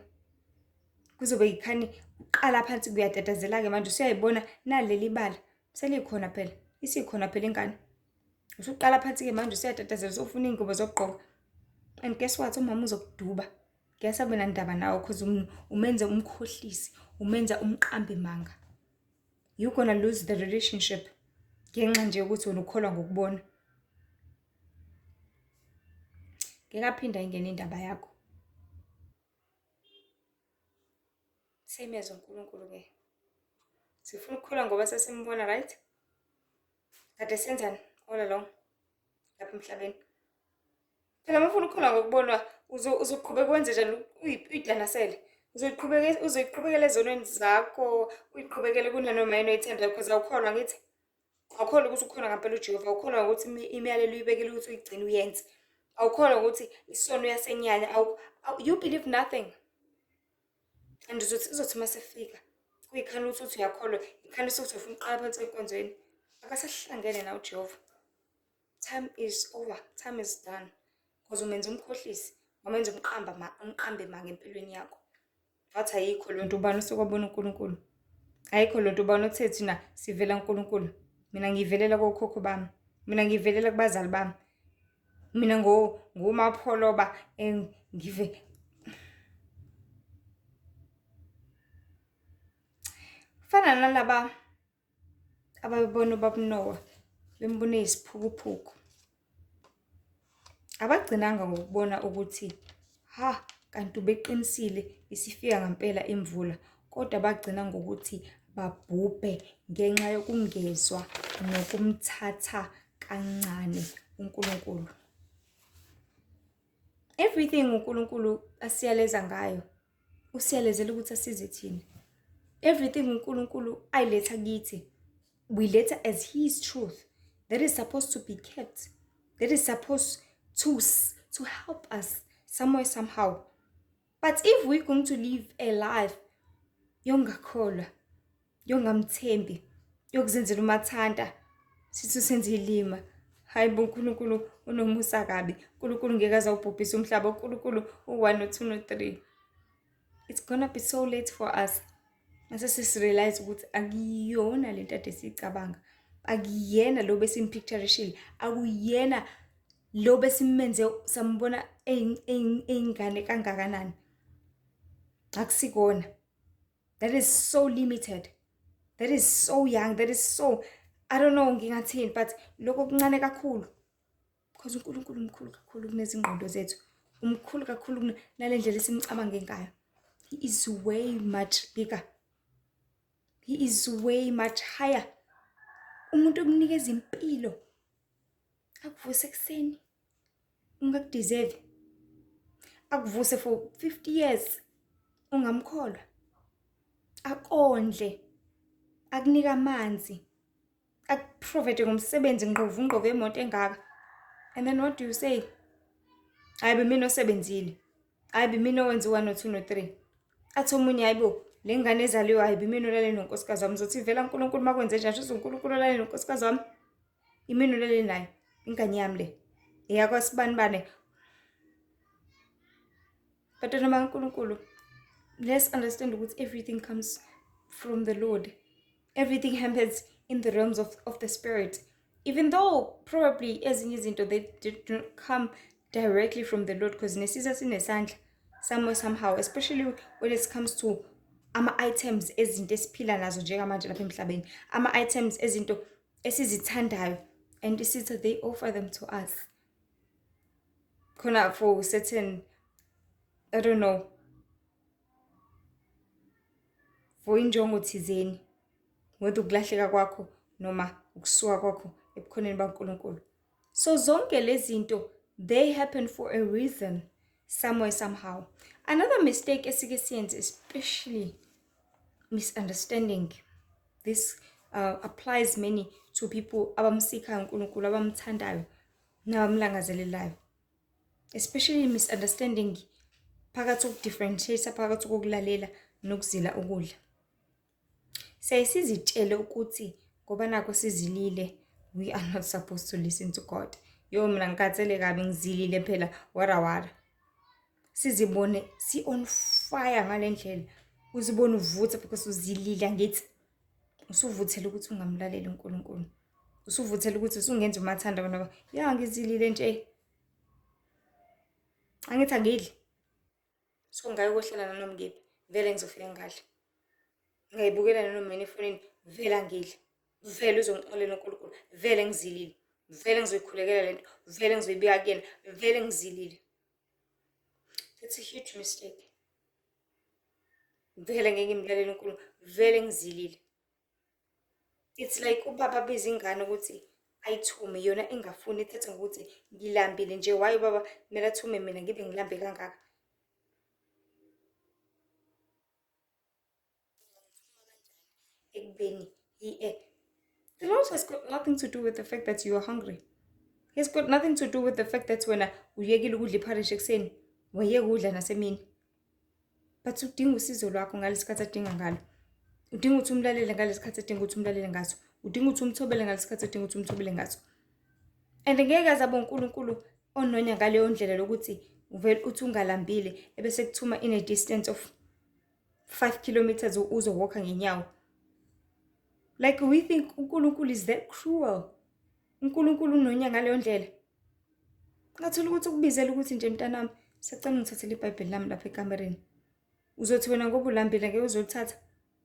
Kuzobe ikhani uqala phansi kuyatatazela ke manje usiyayibona naleli bala. Selikhona phela. Isikhona phela ingane. Usuqala phansi ke manje usiyatatazela, usufuna ingubo zokugqoka. And guess what? Umama uzokuduba. Ngiyasabe nandaba nawe because umenze umkhohlisi, umenza umqambi manga. You're gonna lose the relationship. Ngenxa nje ukuthi wena ukholwa ngokubona. ngingaphinda ingene indaba yakho. Seyimezwe uNkulunkulu-ke. Sifuna ukukhula ngoba sesimbona, right? Kade senzani all along lapha emhlabeni? Phela mafuna ukukhula ngokubonwa uzoqhubeka wenze njani uyidanasele? Uzoyiqhubekela ezonweni zakho, uyiqhubekele kunanoma yini oyithandayo because awukholwa ngithi. Awukholwa ukuthi ukhona ngempela uJehova, awukholwa ukuthi imiyalelo uyibekele ukuthi uyigcine uyenze. Awukholwa ukuthi isono uyasenyanya, you believe nothing. And izothi uma sefika kuyikhani ukuthi uyakholwa, ikhani ukuthi ufuna uqala phansi enkonzweni. Akasahlangene nawe uJehova. Time is over, time is done. Because umenza umkhohlisi, wamenza umqambe manga empilweni yakho. Wathi ayikho lento ubani usekwabona uNkulunkulu. Ayikho lento ubani othe thina sivela kuNkulunkulu. Mina ngivelela kokhokho bami. Mina ngivelela kubazali bami. Mina ngumapholoba ngive fana nalaba ababona ubabuNoah bembone isiphukuphuku. Abagcinanga ngokubona ukuthi kanti ubeqinisile isifika ngempela imvula, kodwa bagcina ngokuthi babhubhe ngenxa yokungezwa nokumthatha kancane uNkulunkulu. Everything uNkulunkulu asiyaleza ngayo, usiyalezela ukuthi asize thina. Everything uNkulunkulu ayiletha kithi, we let as his truth that is supposed to be kept, that is supposed to help us somewhere somehow. But if we're going to live a life yongakholwa, yongamthembi, yokuzenzela umathanda, sithi senze ilima, hayi bo uNkulunkulu unomusa kabi, uNkulunkulu ngeke aze awubhubhise umhlaba, uNkulunkulu u1 no2 no3. It's gonna be so late for us. Mase sesirealize ukuthi akuyona lento ade sicabanga, akuyena lo besimpictureshile, akuyena lo besimenze sambona eyingane kangakanani. Akusikona. That is so limited. That is so young. That is so, I don't know ngingathini, but lokho kuncane kakhulu. Because uNkulunkulu umkhulu kakhulu kunezingqondo zethu. Umkhulu kakhulu nalendlela esimcabange ngayo. He is way much bigger. He is way much higher. Umuntu okunikeza impilo akuvuse ekseni ungakudeserve. Akuvuse for 50 years ungamkholwa. Akondle, akunika amanzi, akuprovide ngomsebenzi ngqovu emoto engaka. And then what do you say? Hayi bemina osebenzile. Hayi bemina owenza 1 no2 no3. Athi omunye hayibo le ngane ezaliwe hayi bemina olale nonkosikazi wami. Uzothi vela uNkulunkulu makwenze njani uthi uNkulunkulu olale nonkosikazi wami. Imina olale naye, ingane yami le. Eyakwa sibani. But noma uNkulunkulu, let's understand that everything comes from the Lord. Everything happens in the realms of the spirit. Even though probably ezinye izinto they did not come directly from the Lord, because nesisa sinesandla somewhere somehow, especially when it comes to ama-items ezinto esiphila nazo njengamanje lapha emhlabeni, ama-items ezinto esizithandayo, and isithi they offer them to us khona for certain, I don't know, for injongo thizeni, whether ukulahleka kwakho noma ukusuka kwakho ebukhoneni baNkulunkulu. So zonke lezi zinto they happen for a reason somewhere somehow. Another mistake esike siyenze, especially misunderstanding. This applies many to people abamsika uNkulunkulu, abamthandayo nabamlangazelelayo. Especially misunderstanding phakathi ukudifferentiate phakathi kokulalela nokuzila ukudla. Sizitshele ukuthi ngoba nakho sizilile, we are not supposed to listen to God. Yo mina ngikathele kabi ngizilile phela wara. Sizibone si on fire ngalendlela. Uzibone uvutha because uzilile ngithi. Usuvuthela ukuthi ungamlaleli uNkulunkulu. Usuvuthela ukuthi usungenza umathanda ngoba ngizilile nje. Angithi angidli. So ngayokohlala nomngephi, vele ngizofika ngadla. Ngayibukela noma efonini, vele ngidla. Vele uzongixolela uNkulunkulu, vele ngizilile. Vele ngizoyikhulekela lento, vele ngizoyibika kuyena, vele ngizilile. It's a huge mistake. Vele ngeke ngimlalele uNkulunkulu, vele ngizilile. It's like ubaba biza ingane ukuthi ayithume yona ingafuni ithethe ngokuthi ngilambile nje. Why ubaba kumele athume mina ngibe ngilambe kangaka? Ekubeni the Lord has got nothing to do with the fact that you are hungry. He's got nothing to do with the fact that wena uyekile ukudla ipharishi ekuseni, wayeka ukudla nasemini. But udinga usizo lwakho ngalesikhathi adinga ngalo. Udinga ukuthi umlalele ngalesikhathi adinga ukuthi umlalele ngaso. Udinga ukuthi umthobele ngalesikhathi adinga ukuthi umthobele ngaso. And ngeke azabe uNkulunkulu ononya ngaleyo ndlela lokuthi uvele uthi ungalambile ebese kuthuma in a distance of 5 kilometers uzowalka ngenyawo. Like we think uNkulunkulu is that cruel. uNkulunkulu unonya ngaleyo ndlela. Ngathola ukuthi ukubizela ukuthi nje mntanami sicela ngithathele iBhayibheli lami lapha ekamereni. Uzothi wena ngoba ulambile ngeke uzolithatha.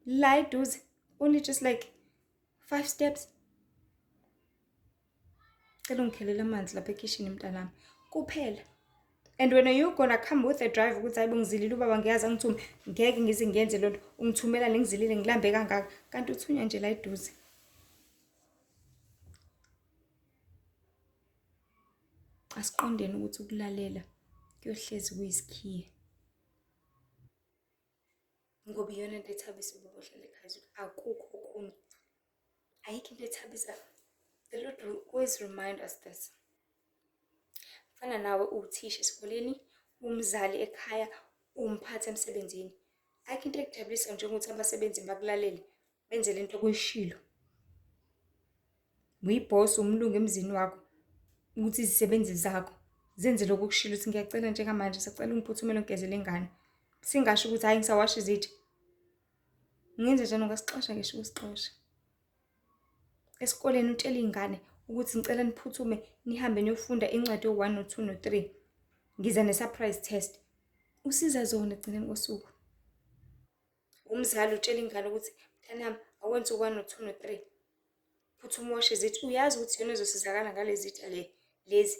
La eduze, only just like 5 steps. Cela ungikhelela amanzi lapha ekitchen mntanami. Kuphela. And when you gonna come with a drive ukuthi hayibo ngizilile ubaba ngiyazi angithume, ngeke ngize ngiyenze lonto, ungithumela ngizilile ngilambe kangaka, kanti uthunya nje la eduze. Asiqondeni ukuthi ukulalela kuyohlezi kuyisikhiye. Ngoba iyona into ethabisa ubaba ohlala ekhaya, akukho okunye. Ayikho into ethabisa. The Lord will always remind us this. Fana nawe uthisha esikoleni, umzali ekhaya, umphathi emsebenzini. Ayikho into ekujabulisa njengokuthi abasebenzi bakulalele benze lento okuyishilo. Uyiboss umlungu emzini wakho ukuthi izisebenzi zakho zenze lokho kushilo ukuthi ngiyacela njengamanje sicela ungiphuthumele ungigezele ingane. Singasho ukuthi hayi ngisawasha izitsha. Ngenze njalo ngasixosha ngisho ukusixosha. Esikoleni utshela ingane ukuthi ngicela niphuthume nihambe niyofunda incwadi yo1 no2 no3. Ngiza ne-surprise test. Usiza zona egcineni kosuku. Umzali utshela ingane ukuthi mntanami awenze u1 no2 no3. Phuthuma washe izitsha. Uyazi ukuthi yona izosizakala ngalezi zitsha lezi.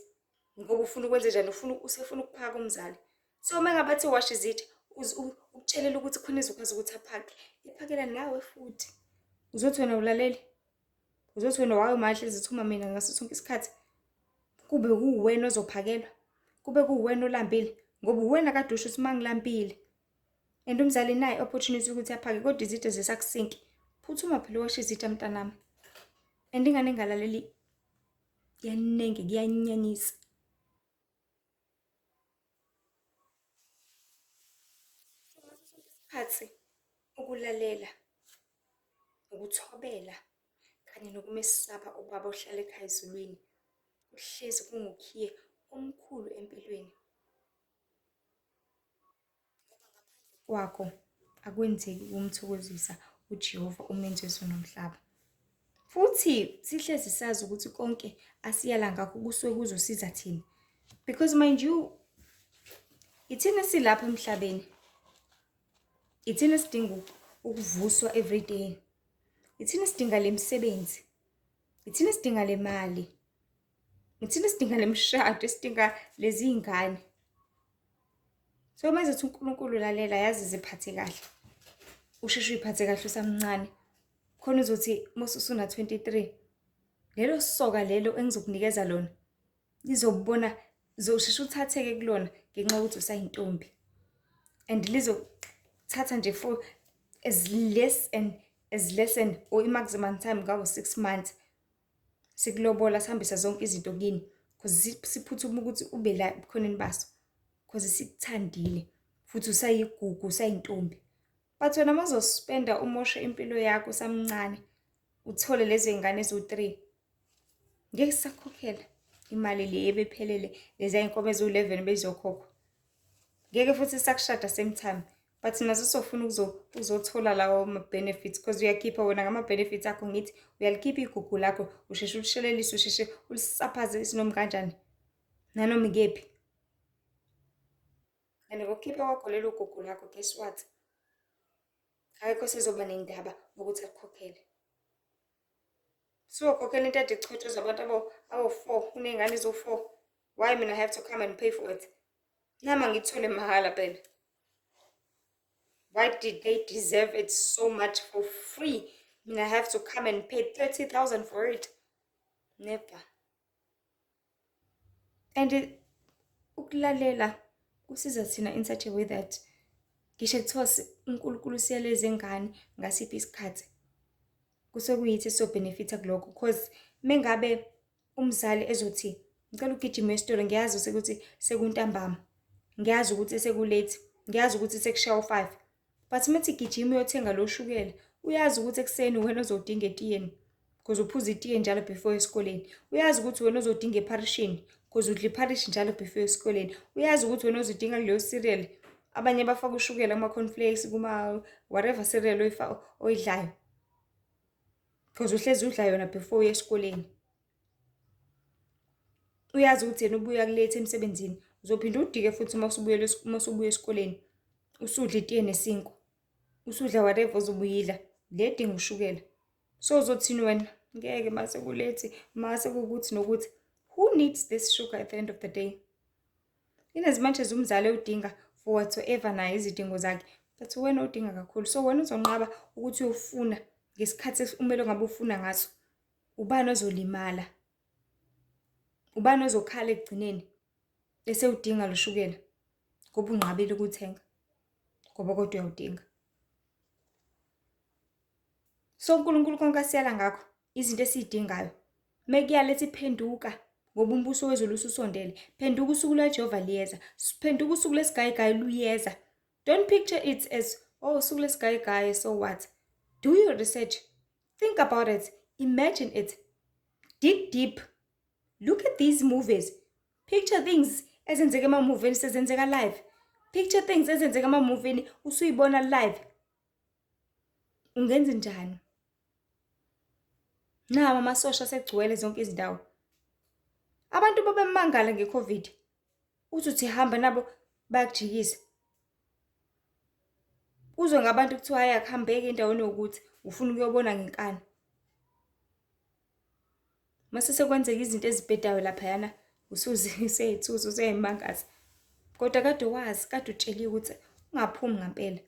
Ngoba ufuna ukwenza njani? Usefuna ukuphaka umzali. So mengabathi washe izitsha ukutshelela ukuthi khona izokwazi ukuthi aphake. Iphakela nawe futhi. Uzothi wena ulaleli. Uzothi wena wayo mahle zithuma mina ngaso sonke isikhathi. Kube kuwena ozophakelwa. Kube kuwena olambile ngoba uwena kade usho ukuthi mangilambile. And umzali naye opportunity ukuthi aphake kodwa izitsha zisakusinki. Phuthuma phela washe izitsha mntanami. And ingane engalaleli yanenge kuyanyanisa. Phathi ukulalela, ukuthobela kanye nokumesaba ubaba ohlala ekhaya ezulwini. Uhlezi kungukhiye omkhulu empilweni. Kwakho akwenzeki ukumthokozisa uJehova umenzi wezulu nomhlaba. Futhi sihlezi sazi ukuthi konke asiyala ngakho kusuke kuzosiza thina. Because mind you, ithina silapha emhlabeni. Ithina sidinga ukuvuswa every day. Ithina sidinga lemsebenzi. Ithina sidinga le mali. Ithina sidinga lemshado, sidinga lezi ingane. So manje uthi uNkulunkulu lalela yazi ziphathe kahle. Usheshe uyiphathe kahle usamncane. Khona uzothi mosusuna 23. Lelo soka lelo engizokunikeza lona. Lizobona uzosheshe uthatheke kulona ngenxa yokuthi usayintombi. And lizothatha nje for as less and or maximum time ngawo 6 months. Sikulobola sihambisa zonke izinto kini because siphuthuma ukuthi ube la ebukhoneni baso. Because sikuthandile futhi usayigugu usayintombi. But wena mazospenda umoshe impilo yakho samncane uthole lezi ngane ezo3. Ngeke sakhokhela imali le ebephelele lezi inkomo ezo11 bezokhokhwa. Ngeke futhi sakushada same time. But nazo sofuna uzothola lawo benefits because uyakhipha wena ngama benefits akho ngithi uyalikhipha igugu lakho usheshe ulishelelise usheshe ulisaphaze isinoma kanjani nanoma ikephi. And ngokukhipha kwakho lelo gugu lakho guess what? Akekho sizoba nendaba ukuthi akukhokhele. So ukhokhela into ade ichothoza abantu abo4 unengane ezo4. Why mina I have to come and pay for it? Nama ngithole mahhala phela. Why did they deserve it so much for free? I mean, I have to come and pay 30,000 for it. Never. And ukulalela kusiza thina in such a way that ngisho kuthiwa uNkulunkulu siyalezi ngane ngasiphi isikhathi kusuke kuyithi sobhenefitha kulokho because mengabe umzali ezothi ngicela ugijime esitolo ngiyazi ukuthi sekuntambama, ngiyazi ukuthi sekulate, ngiyazi ukuthi sekushaya u-5, but methi gijima uyothenga lo shukela uyazi ukuthi ekuseni wena ozodinga etiyeni because uphuza itiye njalo before esikoleni, uyazi ukuthi wena uzodinga eparishini because udla iparishi njalo before esikoleni, uyazi ukuthi wena uzodinga kuleyo cereal abanye bafaka ushukela kuma-cornflakes kuma-whatever cereal oyidlayo because uhlezi udla yona before uye esikoleni. Uyazi ukuthi yena ubuya kulate emsebenzini uzophinda udike futhi uma usubuya esikoleni usudla itiye nesinkwa, usudla whatever uzobuyidla le edinga ushukela. So uzothini wena? Ngeke mase kulethi mase kukuthi nokuthi who needs this sugar at the end of the day? In as much as umzali udinga for whatsoever naye izidingo zakhe, but wena udinga kakhulu. So wena uzonqaba ukuthi uyofuna ngesikhathi umele ngabe ufuna ngaso. Ubani ozolimala? Ubani ozokhala ekugcineni bese udinga lo shukela ngoba unqabile ukuthenga ngoba kodwa uyawudinga. So uNkulunkulu konke asiyala ngakho izinto esiyidingayo mekuyalethi phenduka ngoba umbuso wezulu ususondele. Phenduka usuku lweJehova liyeza. Phenduka usuku lesigayigayi luyeza. Don't picture it as oh usuku lesigayigayi so what? Do your research. Think about it. Imagine it. Dig deep. Look at these movies. Picture things ezenzeka ema-movie sezenzeka live. Picture things ezenzeka ema-movie usuyibona live. Ungenza njani? Nawo amasosha segcwele zonke izindawo. Abantu babemangala ngeCovid. Uthi hamba nabo bayakujikisa. Uzwe ngabantu kuthiwa ayakuhambeka endaweni yokuthi ufuna ukuyobona ngenkani. Mase sekwenzeka izinto ezibhedayo laphayana usuziseyithusa useyimangaza. Kodwa kade wazi kade utsheliwe ukuthi ungaphumi ngempela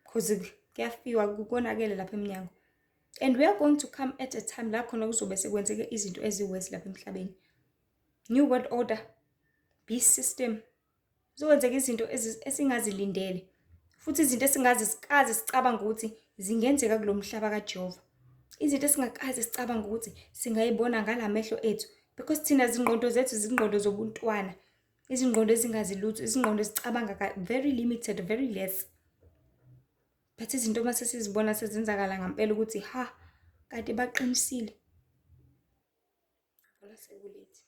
because kuyafiwa kukonakele lapha eminyango. And we are going to come at a time la khona kuzobe sekwenzeke izinto eziwesi lapha emhlabeni. New world order, beast system. Kuzokwenzeka izinto esingazilindele. Futhi izinto esingazisikazi sicabanga ukuthi zingenzeka kulomhlaba kaJehova. Izinto esingakazi sicabanga ukuthi singayibona ngalamehlo ethu because thina izingqondo zethu izingqondo zobuntwana. Izingqondo ezingazilutho, izingqondo ezicabanga very limited, very less. But izinto mase sizibona sezenzakala ngempela ukuthi ha kade baqinisile. Bona sekulethi.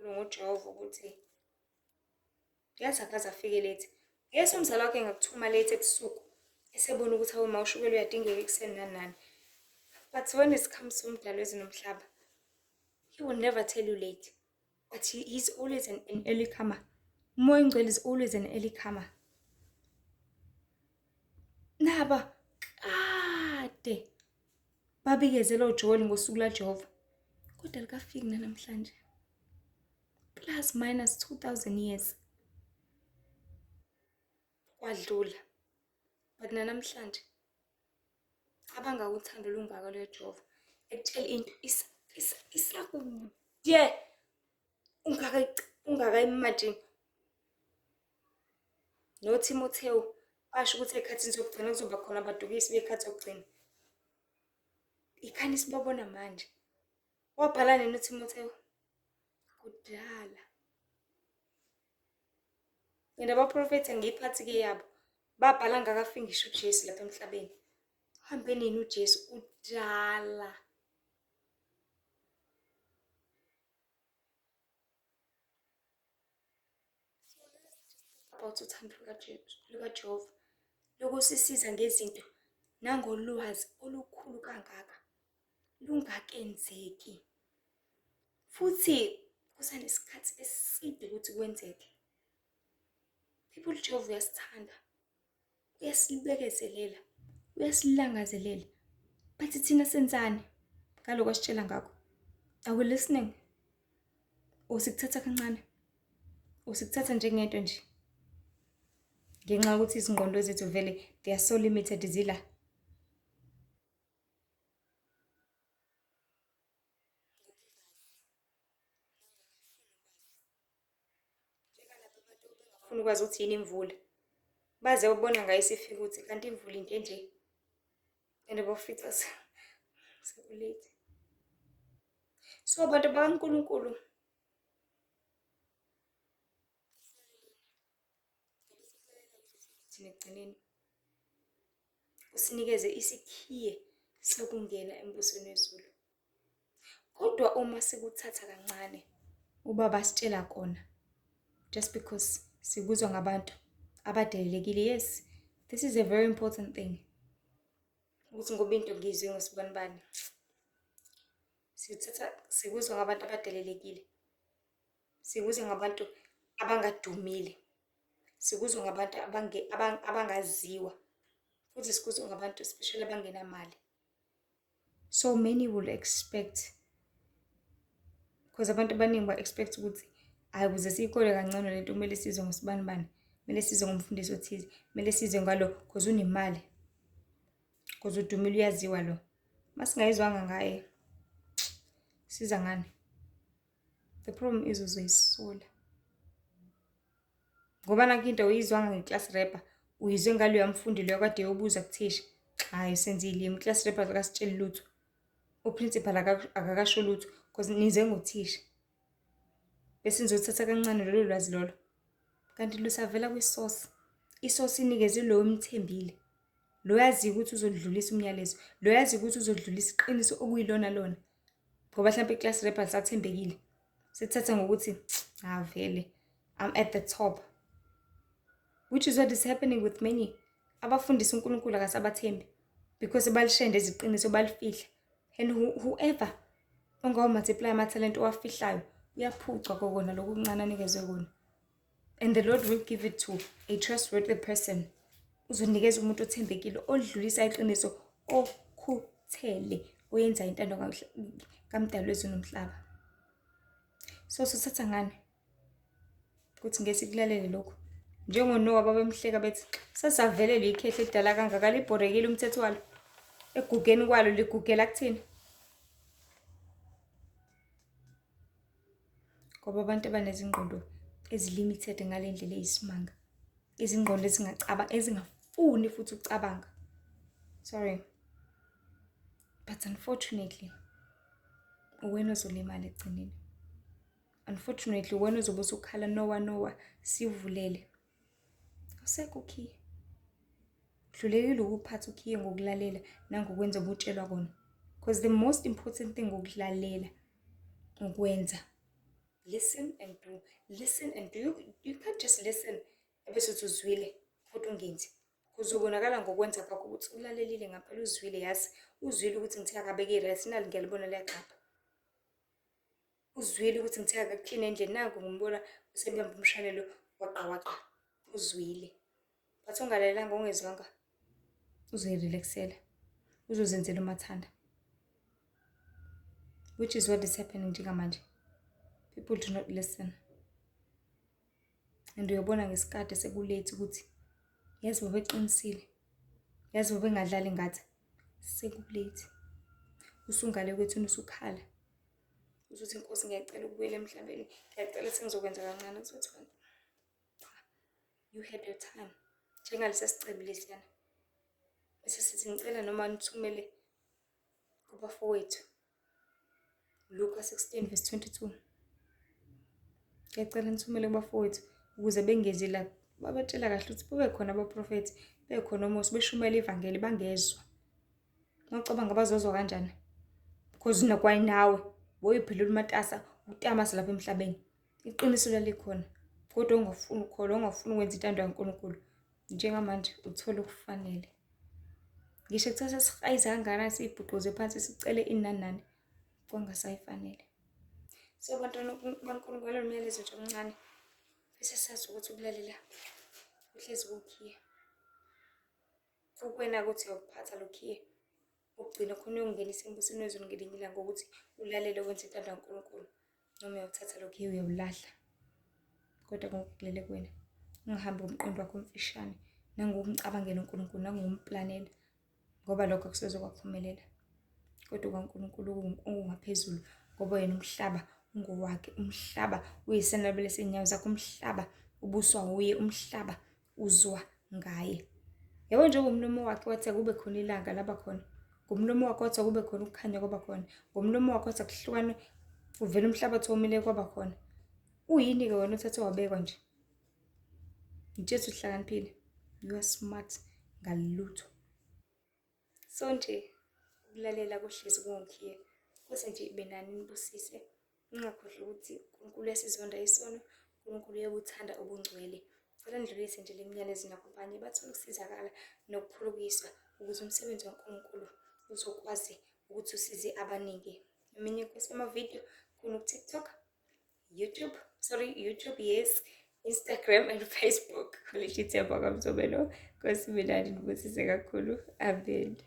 NgoJehova ukuthi yathi akaze afike late. Yesu umzali wakhe ngakuthuma late ebusuku esebona ukuthi awu mawushukela uyadingeka ekuseni nani. But when it comes to umdlalo wezinomhlaba, he will never tell you late. But he's always an early comer. Umoya Ngcwele is always an early comer. Naba kade babikezela uJoel ngosuku laJehova. Kodwa likafiki namhlanje. Plus minus 2000 years. Kwadlula. But namhlanje abanga uthando lungaka lweJehova. Ekutshela into isakude ungakayimagine. NoTimotheo basho ukuthi ekhathini sokugcina kuzoba khona abadukisi bekhathi sokugcina. Ikhani sibabona manje. Wabhala nini uTimotheo? Kudala. Yena abaprofeti ngiphathi ke yabo. Babhala ngakafika ngisho uJesu lapha emhlabeni. Hambe nini uJesu kudala. About uthando lukaJehova lokusisiza ngezinto nangolwazi olukhulu kangaka lungakenzeki futhi kusanesikhathi eside ukuthi kwenzeke. People uJehova uyasithanda, uyasibekezelela, uyasilangazelela. But thina senzani ngaloko asitshela ngakho? Are we listening? Usikuthatha kancane. Usikuthatha njengento nje. Ngenxa yokuthi izingqondo zethu vele they are so limited zila. Ufuna ukwazi ukuthi yini imvula. Baze babona ngayo isifika ukuthi kanti imvula into enje. And bafica sekulate. So abantu bakaNkulunkulu thina ekugcineni usinikeze isikhiye sokungena embusweni wezulu. Kodwa uma sikuthatha kancane ubaba asitshela kona just because sikuzwa ngabantu abadelelekile. Yes, this is a very important thing. Ukuthi ngoba into ngizwe ngosibanibani. Sikuzwa ngabantu abadelelekile. Sikuzwa ngabantu abangadumile. Sikuzwa ngabantu abangaziwa. Futhi sikuzwa ngabantu especially abangenamali. So many will expect, because abantu abaningi ba-expect ukuthi hayi ukuze siyikole kancane lento kumele sizwe ngosibanibani, kumele sizwe ngomfundisi othize, kumele sizwe ngalo because unemali, because udumile uyaziwa lo. Masingayizwanga ngaye siza ngani? The problem is uzoyisola. Ngoba nanku into uyizwanga ngeclass rapper, uyizwe ngalo uyamfundi lo kade yobuza kuthisha. Hayi senzile iclass rapper akasitsheli lutho. Uprincipal akakasho lutho because nize ngothisha. Bese nizothatha kancane lolo lwazi lolo. Kanti lusavela kwisource. Isource inikeze lo umthembile. Lo yazi ukuthi uzodlulisa umyalezo. Lo yazi ukuthi uzodlulisa iqiniso okuyilona lona. Ngoba mhlawumbe iclass rapper sathembekile. Sithatha ngokuthi vele I'm at the top. Which is what is happening with many. Abafundisa uNkulunkulu akasabathembi because balishende iziqiniso balifihla. And whoever ongawu multiply ama-talent owafihlayo uyaphucwa kokona lokhu kuncane anikezwe kona. And the Lord will give it to a trustworthy person. Uzonikeza umuntu othembekile odlulisa iqiniso okhuthele oyenza intando kaMdali wezulu nomhlaba. So sithatha ngani ukuthi ngeke sikulalele lokho. NjengoNoah babemhleka bethi sasavelelwe ikhehle edala kangaka libhorekile umthetho walo. Egugeni kwalo ligugela kuthina. Ngoba abantu abanezingqondo ezilimited ngalendlela eyisimanga. Izingqondo ezingafuni futhi ukucabanga. Sorry. But unfortunately uwena ozolimala ekugcineni. Unfortunately uwena ozobe usukhala Noah sivulele. Awusekho ukhiye. Hlulekile ukuphatha ukhiye ngokulalela nangokwenza obutshelwa kona. Because the most important thing ukulalela ukwenza. Listen and do. Listen and do. You can't just listen ebese uthi uzwile kodwa ungenzi. Kuzobonakala ngokwenza kwakho ukuthi ulalelile ngaphela uzwile yazi. Uzwile ukuthi ngithe akabeke irest nali ngiyalibona liyaqapha. Uzwile ukuthi ngithe akakuclean endlini nangu ngumbona usebamba umshalelo waqhawaqa. Uzwile. But ungalalelanga ungezwanga uzoyirelaxela. Uzozenzela umathanda. Which is what is happening njengamanje. People do not listen. And uyabona ngesikade sekulate ukuthi yazi babeqinisile. Yazi babengadlali ngathi sekulate. Usungale kwethu usukhala. Uzothi inkosi ngiyacela ukubuyela emhlabeni. Ngiyacela sengizokwenza kancane kuzothi abantu. You had your time. Njengalesa sicebe lesiyana. Bese sithi ngicela noma nithumele kubafowethu. Luka 16:22. Ngiyacela nithumele kubafowethu ukuze bengezi la babatshela kahle ukuthi kube khona abaprofeti, bekhona oMose beshumela ivangeli bangezwa. Ngicabanga bazozwa kanjani? Because nakwayinawe boyiphilela umatasa utamasa lapha emhlabeni. Iqiniso lalikhona. Kodwa ungafuni ukukholwa, ungafuni ukwenza intando kaNkulunkulu. Njengamanje uthola ukufanele. Ngisho kuthatha sihayiza kangana sibhuquze phansi sicele inani kwangasayifanele. So abantwana baNkulunkulu umyalezo nje omncane. Bese sazi ukuthi ukulalela uhlezi ukhiye. kuwena ukuthi uyakuphatha lokhiye. Ugcina khona uyongenisa embusweni wezulu ngelinye ilanga ngokuthi ulalele wenze intando kaNkulunkulu. Noma uyawuthatha lokhiye uyawulahla. Kodwa konke kuwena. Ungahambi ngomqondo wakho omfishane. Nangokumcabangela uNkulunkulu, nangokumplanela. Ngoba lokho akusoze kwaphumelela. Kodwa kwaNkulunkulu okungaphezulu, ngoba yena umhlaba ungowakhe, umhlaba uyisenabelo sey'nyawo zakhe, umhlaba ubuswa wuye, umhlaba uzwa ngaye. Yabo njengoba umlomo wakhe wathi akube khona ilanga laba khona. Ngomlomo wakhe wathi akube khona ukukhanya kwaba khona. Ngomlomo wakhe wathi akuhlukane uvele umhlabathi owomileyo kwaba khona. Uyini-ke wena uthathe wabekwa nje? Ngitshela uhlakaniphile. You are smart ngalutho. So nje ukulalela kohlezi kungukhiye. Bese nje ibe nani nibusise. Ningakhohlwa ukuthi uNkulunkulu uyasizonda isono, uNkulunkulu uyabuthanda ubungcwele. Cela nidlulise nje le myalezo nakho abanye bathole ukusizakala nokuphulukiswa ukuze umsebenzi kaNkulunkulu uzokwazi ukuthi usize abaningi. Eminye kwesamavidiyo khona ku-TikTok, YouTube, yes, Instagram and Facebook. Khona ithi yabonga mzobelo. Nkosi mina nibusise kakhulu. Amen.